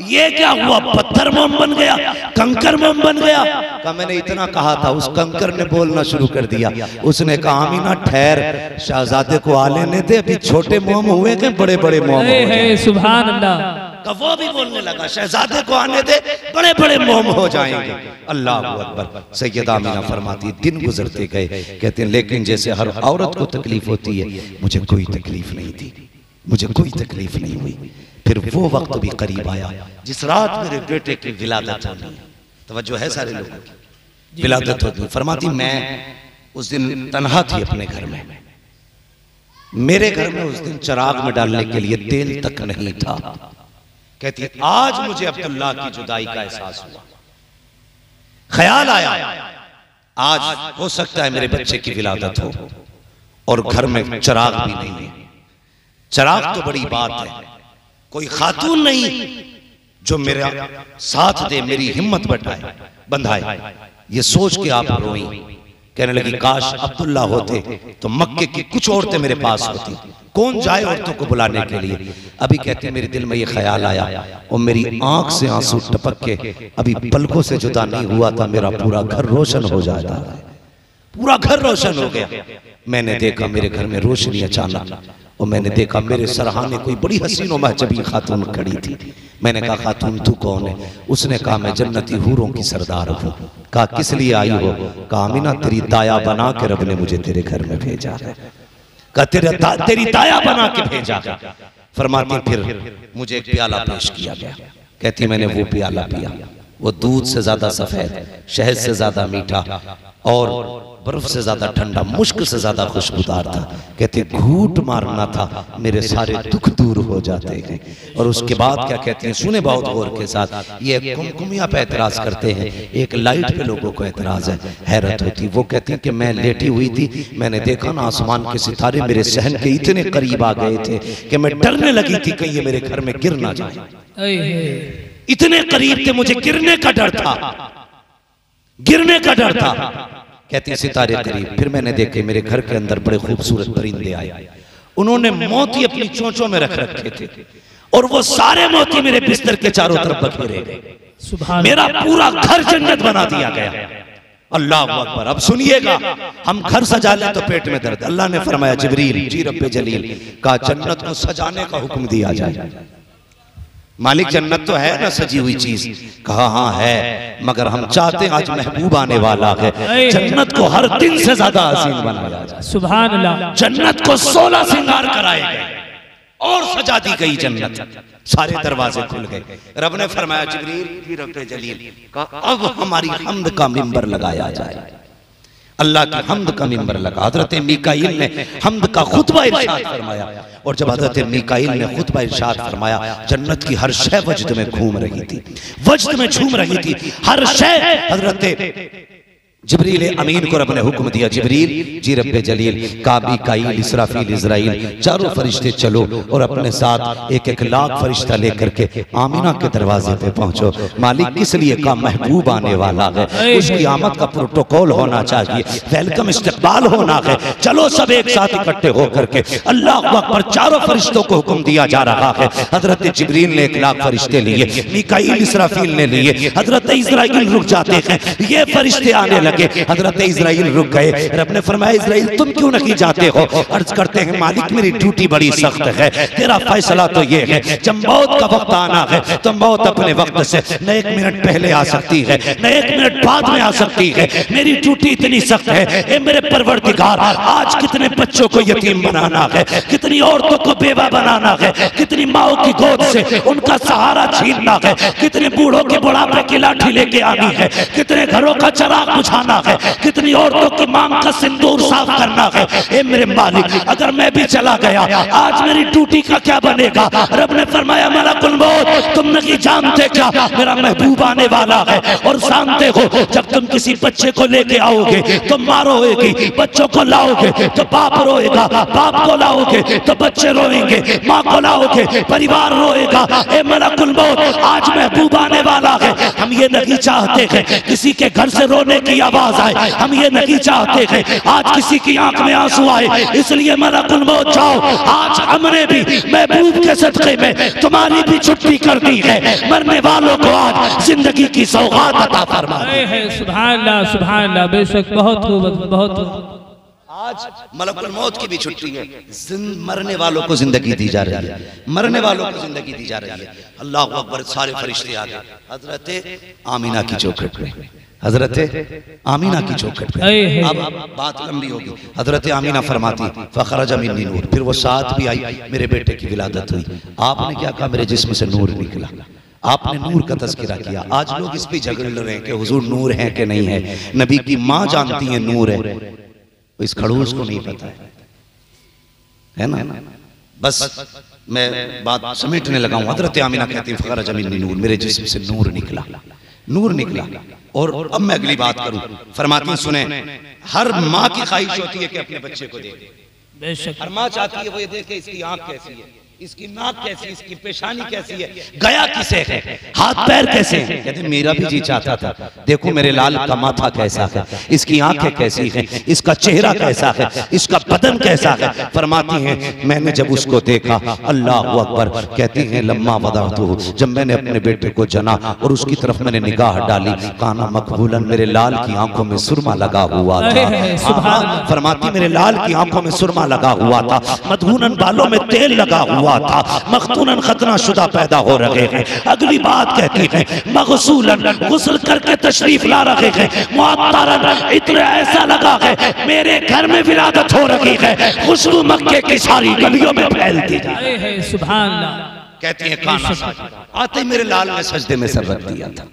ये क्या हुआ? पत्थर मोम बन गया, कंकर मोम बन गया। का मैंने इतना कहा था, उस कंकर ने बोलना शुरू कर दिया। उसने कहा आमीना ठहर, शहजादे को आ लेने दे, अभी छोटे मोम हुए के बड़े बड़े मोम हुए। सुभान अल्लाह। का वो भी बोलने लगा शहजादे को आने दे, बड़े बड़े मोम हो जाएंगे। अल्लाह अकबर। सैयदा आमीना फरमाती दिन गुजरते गए, कहते हैं लेकिन जैसे हर औरत को तकलीफ होती है मुझे कोई तकलीफ नहीं थी, मुझे कोई तकलीफ नहीं हुई। फिर वो वक्त भी करीब आया जिस रात मेरे बेटे की विलादत होनी है। तवज्जो है सारे लोगों की, विलादत होती। फरमाती मैं उस दिन तन्हा थी अपने घर में, मेरे घर में उस दिन चिराग में डालने के लिए तेल तक नहीं था। कहती है आज मुझे अब्दुल्ला की जुदाई का एहसास हुआ, ख्याल आया आज हो सकता है मेरे बच्चे की विलादत हो और घर में चिराग भी नहीं है। चिराग तो बड़ी बात है, कोई खातून नहीं जो मेरा साथ दे, मेरी हिम्मत बंधाए। ये सोच के आप रोई, कहने लगी काश अब्दुल्ला होते तो मक्के की कुछ औरतें मेरे पास होती, कौन जाए औरतों को बुलाने के लिए। अभी कहते मेरे दिल में ये ख्याल आया और मेरी आंख से आंसू टपक के अभी पलकों से जुदा नहीं हुआ था, मेरा पूरा घर रोशन हो जाता, पूरा घर रोशन हो गया। मैंने देखा मेरे घर में रोशनी अचानक, और मैंने देखा मेरे सरहाने कोई बड़ी हसीन और महजबी खातून खड़ी थी। मैंने कहा खातून तू कौन है? उसने कहा मैं जन्नती हूरों की सरदार हूँ। कहा किस लिए आई हो? कहा आमीना तेरी दाया बना के रब ने मुझे तेरे घर में भेजा है। कहा तेरी दाया बना के भेजा है। फरमाती फिर मुझे एक प्याला पेश किया गया, कहती मैंने वो प्याला पिया, वो दूध से ज्यादा सफेद, शहद से ज्यादा मीठा और बर्फ से ज्यादा ठंडा, मुश्क से ज्यादा खुशबूदार था। कहते घूट मारना था, मेरे सारे दुख दूर हो जाते हैं। और उसके बाद क्या कहते हैं, सुने बहुत गौर के साथ। ये कुमकुमिया पे एतराज करते हैं, एक लाइट पे लोगों को एतराज है, हैरत होती। वो कहते हैं कि मैं लेटी हुई थी, मैंने देखा ना आसमान के सितारे मेरे सहन के इतने करीब आ गए थे कि मैं डरने लगी थी कहीं ये मेरे घर में गिर ना जाए। इतने करीब थे, मुझे गिरने का डर था, गिरने का डर था। कहते हैं सितारे करीब। फिर मैंने देखे मेरे घर के अंदर बड़े खूबसूरत परिंदे आए, उन्होंने मोती अपनी चोंचों में रख रखे थे और वो सारे मोती मेरे बिस्तर के चारों तरफ बखेरे गए। मेरा पूरा घर जन्नत बना दिया गया। अल्लाह अकबर। अब सुनिएगा, हम घर सजा ले तो पेट में दर्द। अल्लाह ने फरमाया जिब्रील जी रब्बे जलील का जन्नत को सजाने का हुक्म दिया जाए। मालिक जन्नत तो है ना सजी हुई चीज, कहा हाँ है, मगर हम चाहते हैं आज महबूब आने वाला है, जन्नत को हर दिन से ज्यादा हसीन बनाया जाए। सुभान अल्लाह। जन्नत को 16 श्रृंगार कराए गए और सजा दी गई जन्नत, सारे दरवाजे खुल गए। रब ने फरमाया जिब्रील रब्बे जलील का अब हमारी हम्द का मिंबर लगाया जाए, अल्लाह की हम्द का मिंबर लगा। हजरत मीकाईल ने हम्द का खुतबा इरशाद फरमाया, और जब हजरत मीकाईल ने खुतबा इरशाद फरमाया, जन्नत की हर शय वजद में घूम रही थी, वजद में झूम रही थी हर शय। हजरत जिब्रील अमीन को रब ने हुक्म दिया, जिब्रील जी रब्बे जलील का मीकाईल इसराफील इजराइल चारों फरिश्ते चलो और अपने साथ एक एक लाख फरिश्ता लेकर के आमीना के दरवाजे पे पहुंचो। मालिक किस लिए का महबूब आने वाला है, उसकी आमद का प्रोटोकॉल होना चाहिए, वेलकम इस्तकबाल होना है। चलो सब एक साथ इकट्ठे होकर के अल्लाह अकबर, चारों फरिश्तों को हुक्म दिया जा रहा है। हजरत जिब्रील ने 1 लाख फरिश्ते लिए, मीकाईल इसराफील ने लिए, हजरत इजराइल रुक जाते हैं, ये फरिश्ते आने लगे, हजरत इजराइल रुक गए। रब ने फरमाया इजराइल तुम क्यों नहीं जाते हो? अर्ज करते हैं मालिक मेरी ड्यूटी बड़ी सख्त है, तेरा फैसला तो ये है जब मौत का वक्त आना है तो मौत अपने वक्त से न 1 मिनट पहले आ सकती है न 1 मिनट बाद में आ सकती है। मेरी ड्यूटी इतनी सख्त है, ए मेरे परवरदिगार, आज कितने बच्चों को यतीम बनाना है, कितनी औरतों को बेवा बनाना है, कितनी माओ की गोद से उनका सहारा छीनना है, कितने बूढ़ों के बुढ़ापे की लाठी लेके आनी है, कितने घरों का चराग बुझाना है, कितनी औरतों की मांग का सिंदूर साफ करना है। ए मेरे मालिक अगर मैं भी चला गया आज मेरी ड्यूटी का क्या बनेगा? रब ने फरमाया मलकुल मौत तुम नहीं जानते क्या मेरा महबूब आने वाला है, और जानते हो जब तुम किसी बच्चे को लेके आओगे तो माँ रोएगी, बच्चों को लाओगे तो बाप रोएगा, बाप को लाओगे तो बच्चे रोएंगे, माँ को लाओगे परिवार रोएगा। ए मलकुल मौत आज महबूब आने वाला है, हम ये नहीं चाहते हैं किसी के घर से रोने की आवाज आए, हम ये नहीं चाहते हैं आज किसी की आंख में आंसू आए, इसलिए मलकुल मौत जाओ, आज हमने भी महबूब के सदक़े में तुम्हारी भी छुट्टी कर दी है, मरने वालों को आज जिंदगी की सौगात अता फरमा। सुभान अल्लाह सुभान अल्लाह, बेशक बहुत खूब, बहुत आज मलकुल मौत की भी छुट्टी है, मरने वालों को जिंदगी दी जा रही है, मरने वालों को जिंदगी दी जा रही है। अल्लाह अकबर, सारे फरिश्ते आ गए हजरत आमीना की चौखट पे, हजरत आमीना की चौखट पे। अब बात लंबी होगी। हजरत आमीना फरमाती फखरज मिन्नी नूर, फिर वो साथ भी आई, मेरे बेटे की विलादत हुई। आपने क्या कहा? मेरे जिस्म से नूर निकला। आपने नूर का तज़किरा किया। आज लोग इस पे झगड़ रहे हैं कि हुजूर नूर है कि नहीं है। नबी की माँ जानती है नूर है, इस खड़ूस को नहीं पता है ना। बस मैं बात समेटने लगा हूं। हजरत आमीना कहती है फखरज मिन्नी नूर, मेरे जिस्म से नूर निकला, नूर निकला। और अब मैं अगली बात करूं, फरमाती सुने, हर माँ की ख्वाहिश होती है कि अपने बच्चे को देखे, हर माँ चाहती है वो ये देखे इसकी आंख कैसी है, इसकी नाक कैसी, इसकी पेशानी कैसी है, गया किसे है, हाथ पैर कैसे हैं। कहते मेरा भी जी चाहता था, देखो मेरे लाल का माथा कैसा है, इसकी आंखें कैसी हैं, इसका चेहरा कैसा है, इसका बदन कैसा है। फरमाती हैं मैंने जब उसको देखा, अल्लाह अकबर, कहती हैं लम्मा वदातु, जब मैंने अपने बेटे को जना और उसकी तरफ मैंने निगाह डाली, काना मकबूलन, मेरे लाल की आंखों में सुरमा लगा हुआ था। फरमाती मेरे लाल की आंखों में सुरमा लगा हुआ था, मधुनन बालों में तेल लगा हुआ था, मखतूनन खतना शुदा पैदा हो रहे हैं। अगली बात कहती है मगसूलन, गुस्ल करके तशरीफ ला रहे हैं, मुअत्तरन, इतना ऐसा लगा है मेरे घर में विलादत हो रही है, खुशबू मक्के की सारी गलियों में फैलती है। सुभान अल्लाह। कहती है काना आते मेरे लाल ने सजदे में सर रख दिया था,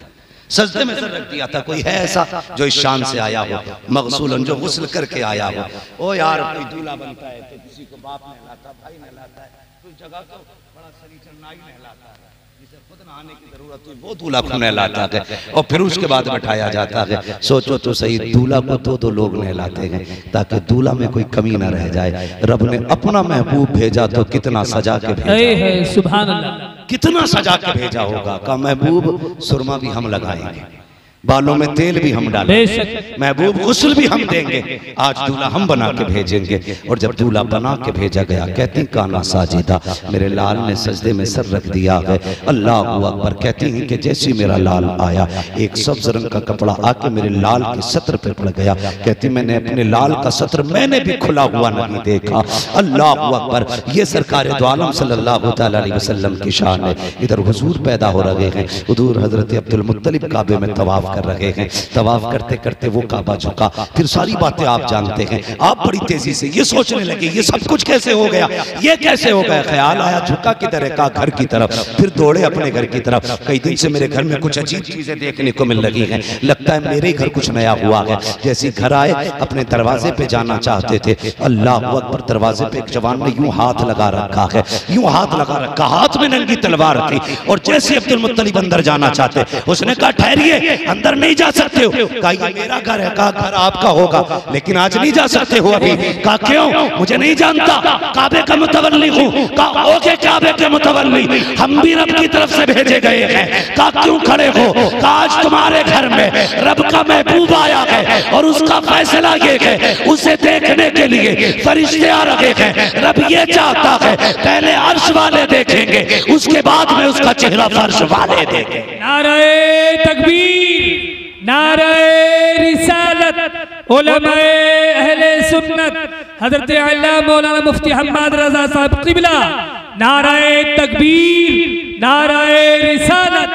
सजदे में सर रख दिया था। कोई है ऐसा जो इस शान से आया हो, मगसूलन, जो गुस्ल करके आया हो। ओ यार कोई दूल्हा बनता है तो किसी को बाप नहलाता, भाई नहलाता है, कुछ जगह तो बड़ा सनीचर नाई नहलाता है, जिसे खुद नहाने की जरूरत हुई वो दूल्हा को नहलाता है और फिर उसके बाद बैठाया जाता है। सोचो तो सही, दूल्हा को दो लोग नहलाते हैं ताकि दूल्हा में कोई कमी ना रह जाए। रब ने अपना महबूब भेजा तो कितना सजा के भेजा, सुभान अल्लाह, कितना सजा के भेजा होगा। का महबूब सुरमा भी हम लगाएंगे, बालों में तेल भी हम डालेंगे, महबूब गुस्ल भी हम देंगे, आज दूल्हा हम बना के भेजेंगे। और जब दूल्हा बना के भेजा गया, कहती काना साजिदा, मेरे लाल ने सजदे में सर रख दिया है, अल्लाह अकबर। कहती हैं कि जैसे मेरा लाल आया, एक सब्ज रंग का कपड़ा आके मेरे लाल के सत्र पे पड़ गया। कहती मैंने अपने लाल का सत्र मैंने भी खुला हुआ नहीं देखा। अल्लाह अकबर। ये सरकार दो आलम सल्लल्लाहु तआला अलैहि वसल्लम की शान है। इधर हुजूर पैदा हो रहे हैं, हुजूर हजरत अब्दुल मुत्तलिब काबे में तवाफ कर रहे हैं। तवाफ करते करते वो काबा झुका, फिर सारी बातें आप जानते हैं। आप बड़ी तेजी से ये सोचने लगे ये सब कुछ कैसे हो गया, ये कैसे हो गया। ख्याल आया झुका किधर है, कहा घर की तरफ, फिर दौड़े अपने घर की तरफ। कई दिन से मेरे घर में कुछ अजीब चीजें देखने को मिल रही हैं, लगता है मेरे घर कुछ नया हुआ है। जैसे घर आए अपने दरवाजे पे जाना चाहते थे, अल्लाह अकबर, दरवाजे पे एक जवान ने यूं हाथ लगा रखा है, यूं हाथ लगा रखा, हाथ में नंगी तलवार थी। और जैसे अब्दुल मुत्तलिब अंदर जाना चाहते, उसने कहा ठहरिए, अंदर नहीं जा सकते हो। कहा ये मेरा घर है। कहा घर आपका होगा लेकिन आज नहीं जा सकते हो अभी। कहा क्यों, मुझे नहीं जानता, काबे का मुतवल्ली हूँ। कहा ओके काबे के मुतवल्ली, हम भी रब की तरफ से भेजे गए हैं। कहा क्यों खड़े हो। कहा आज तुम्हारे घर में रब का महबूब आया है और उसका फैसला ये है, उसे देखने के लिए फरिश्ते आ रहे हैं। रब ये चाहता है पहले अर्श वाले देखेंगे, उसके बाद में उसका चेहरा फर्श वाले देखेंगे। नारे तकबीर, नारे रिसालत, उलमाए अहले सुन्नत, हजरत अल्लाह मौलाना मुफ्ती हम्माद रजा साहब क़िबला, नारे तकबीर, नारे रिसालत।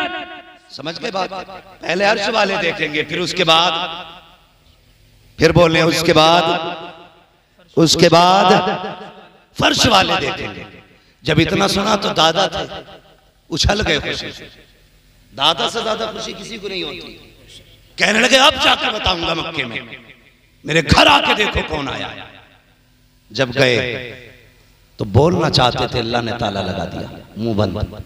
समझ गए बात। पहले अर्श वाले देखेंगे, फिर उसके बाद, फिर बोले उसके बाद फर्श वाले देखेंगे। जब इतना सुना तो दादा थे उछल गए खुशी से। दादा से ज्यादा खुशी किसी को नहीं होती। कहने लगे अब जाकर बताऊंगा मक्के में, मेरे घर आके देखो कौन आया। जब गए तो बोलना चाहते थे, अल्लाह ने ताला लगा दिया, मुंह बंद।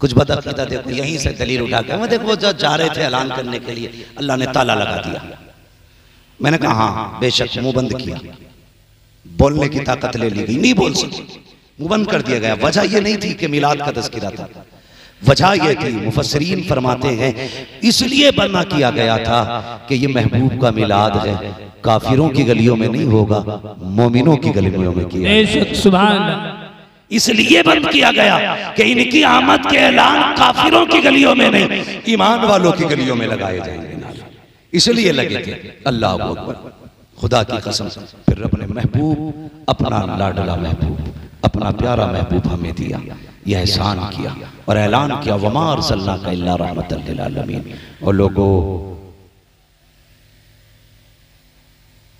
कुछ बदअकीदा देखो, यहीं से दलील उठा के मैं देखो जो जा रहे थे ऐलान करने के लिए, अल्लाह ने ताला लगा दिया। मैंने कहा हाँ बेशक, मुंह बंद किया, बोलने की ताकत ले ली गई, नहीं बोल सके, मुंह बंद कर दिया गया। वजह यह नहीं थी कि मिलाद का तज़किरा था, वजह यह थी, मुफस्सिरीन फरमाते हैं इसलिए बना किया गया था कि ये महबूब का मिलाद है, काफिरों की गलियों में नहीं होगा, मोमिनों की गलियों में किया। सुभान अल्लाह। इसलिए बंद किया गया कि इनकी आमद के ऐलान काफिरों की गलियों में नहीं, ईमान वालों की गलियों में लगाए जाएंगे, इसलिए लगे थे। अल्लाह अकबर, खुदा की कसम। फिर रब ने महबूब, अपना लाडला महबूब, अपना प्यारा महबूब हमें दिया, यह एहसान किया और ऐलान किया वमा अरसलनाका इल्ला रहमतल लिल आलमीन। और लोगों,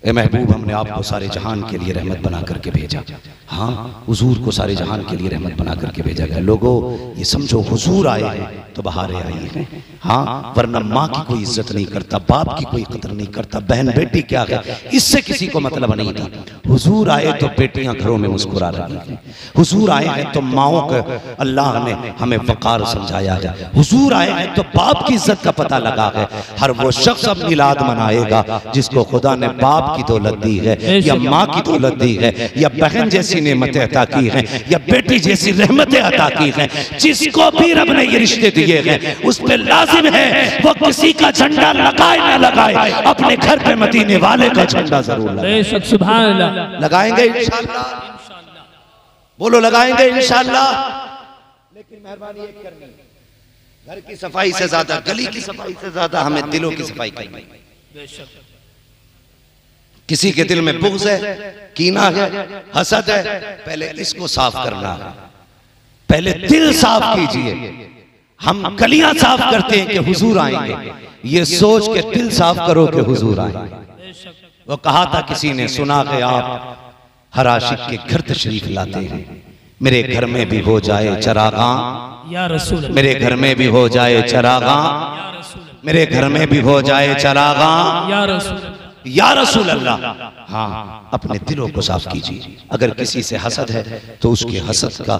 ए महबूब, हमने आपको सारे जहान के लिए रहमत बना करके भेजा। हाँ, हुजूर को सारे जहान के लिए रहमत बना करके भेजा गया। लोगों ये समझो, हुजूर आए हैं तो बहारें आई हैं। हाँ, वरना माँ की कोई इज्जत नहीं करता, बाप की कोई कदर नहीं करता, बहन बेटी क्या है इससे किसी को मतलब नहीं था। हुजूर आए तो बेटियां घरों में मुस्कुरा रही हैं, हुजूर आए हैं तो माओं को अल्लाह ने हमें वकार समझाया है, हुजूर आए हैं तो बाप की इज्जत का पता लगा है। हर वो शख्स अब मिलाद मनाएगा जिसको खुदा ने बाप की दौलत दी है, या माँ की दौलत दी है, या बहन जैसी नेमतें अता की हैं, या बेटी जैसी रहमतें अता की हैं। जिसको भी रब ने ये रिश्ते दिए हैं उस पे लाजिम है वो किसी का झंडा लगाए ना लगाए, अपने घर पे मदीने वाले का झंडा जरूर लगाए। सुभान अल्लाह। लगाएंगे इंशाअल्लाह, बोलो लगाएंगे इंशाअल्लाह। लेकिन मेहरबानी एक करनी, घर की सफाई से ज्यादा, गली की सफाई से ज्यादा हमें दिलों की सफाई करनी। किसी के दिल में बुग़्ज़ है, कीना है, हसद है, पहले इसको साफ करना है, पहले दिल साफ कीजिए। हम गलियां साफ करते हैं कि हुजूर आएंगे, ये सोच के दिल साफ करो कि हुजूर आएंगे। वो कहा था किसी ने, सुना कि आप हर आशिक के घर तशरीफ लाते हैं, मेरे घर में भी हो जाए चरागां या रसूल, मेरे घर में भी हो जाए चरागां, मेरे घर में भी हो जाए चरागां या रसूल, या रसूल अल्लाह। हाँ, अपने दिलों को साफ कीजिए। अगर किसी से हसद है तो उसके हसद का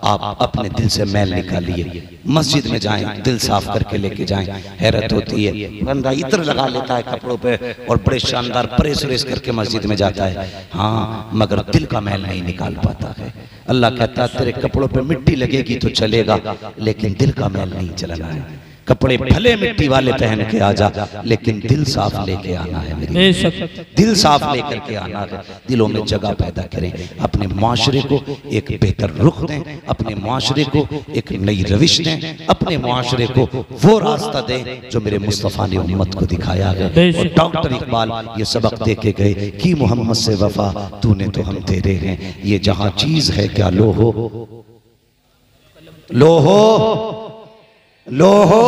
आप अपने दिल से मैल निकालिए। मस्जिद में जाएं, दिल साफ करके लेके जाएं। हैरत होती है, बंदा इत्र लगा लेता है कपड़ों पे और बड़े शानदार प्रेस व्रेस करके मस्जिद में जाता है, हाँ, मगर दिल का मैल नहीं निकाल पाता है। अल्लाह कहता है तेरे कपड़ों पे मिट्टी लगेगी तो चलेगा, लेकिन दिल का मैल नहीं चलना है। कपड़े भले मिट्टी वाले पहन के आ जा, लेकिन दिल साफ लेके आना है मेरी, बेशक दिल साफ लेकर के आना है। दिलों में जगह पैदा करें, अपने माशरे को एक बेहतर रुख दें, अपने माशरे को एक नई रविश दें, अपने माशरे को वो रास्ता दें जो मेरे मुस्तफ़ा ने उम्मत को दिखाया है। और डॉक्टर इकबाल ये सबक दे के गए कि मोहम्मद से वफा तूने तो हम तेरे हैं, ये जहां चीज है क्या लो हो, लो हो, लो हो,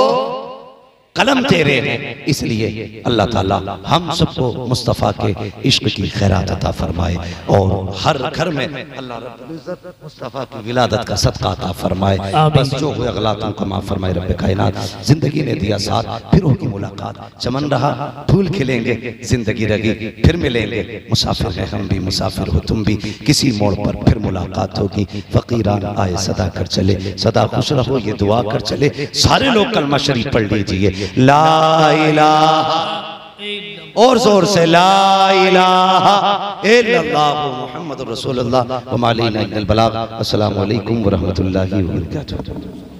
कलम तेरे हैं। इसलिए अल्लाह ताला हम सबको मुस्तफ़ा के इश्क की खैरात अता फरमाए और हर घर में अल्लाह रब्बुल इज्जत मुस्तफ़ा की विलादत का सदका अता फरमाए। बस जो हुए गलतियों को माफ फरमाए रब्बे कायनात। जिंदगी ने दिया साथ, फिर होगी मुलाकात, चमन रहा फूल खिलेंगे, जिंदगी रही फिर मिलेंगे, मुसाफिर हैं हम भी, मुसाफिर हो तुम भी, किसी मोड़ पर फिर मुलाकात होगी। फकीरान आए सदा कर चले, सदा खुश रहो ये दुआ कर चले। सारे लोग कलमा शरीफ पढ़ लीजिए, ला इलाहा, और जोर से ला इलाहा इल्लल्लाह मुहम्मदुर रसूलुल्लाह व मा अलैना इल्लल बलाग। अस्सलामु अलैकुम व रहमतुल्लाहि व बरकातुहू।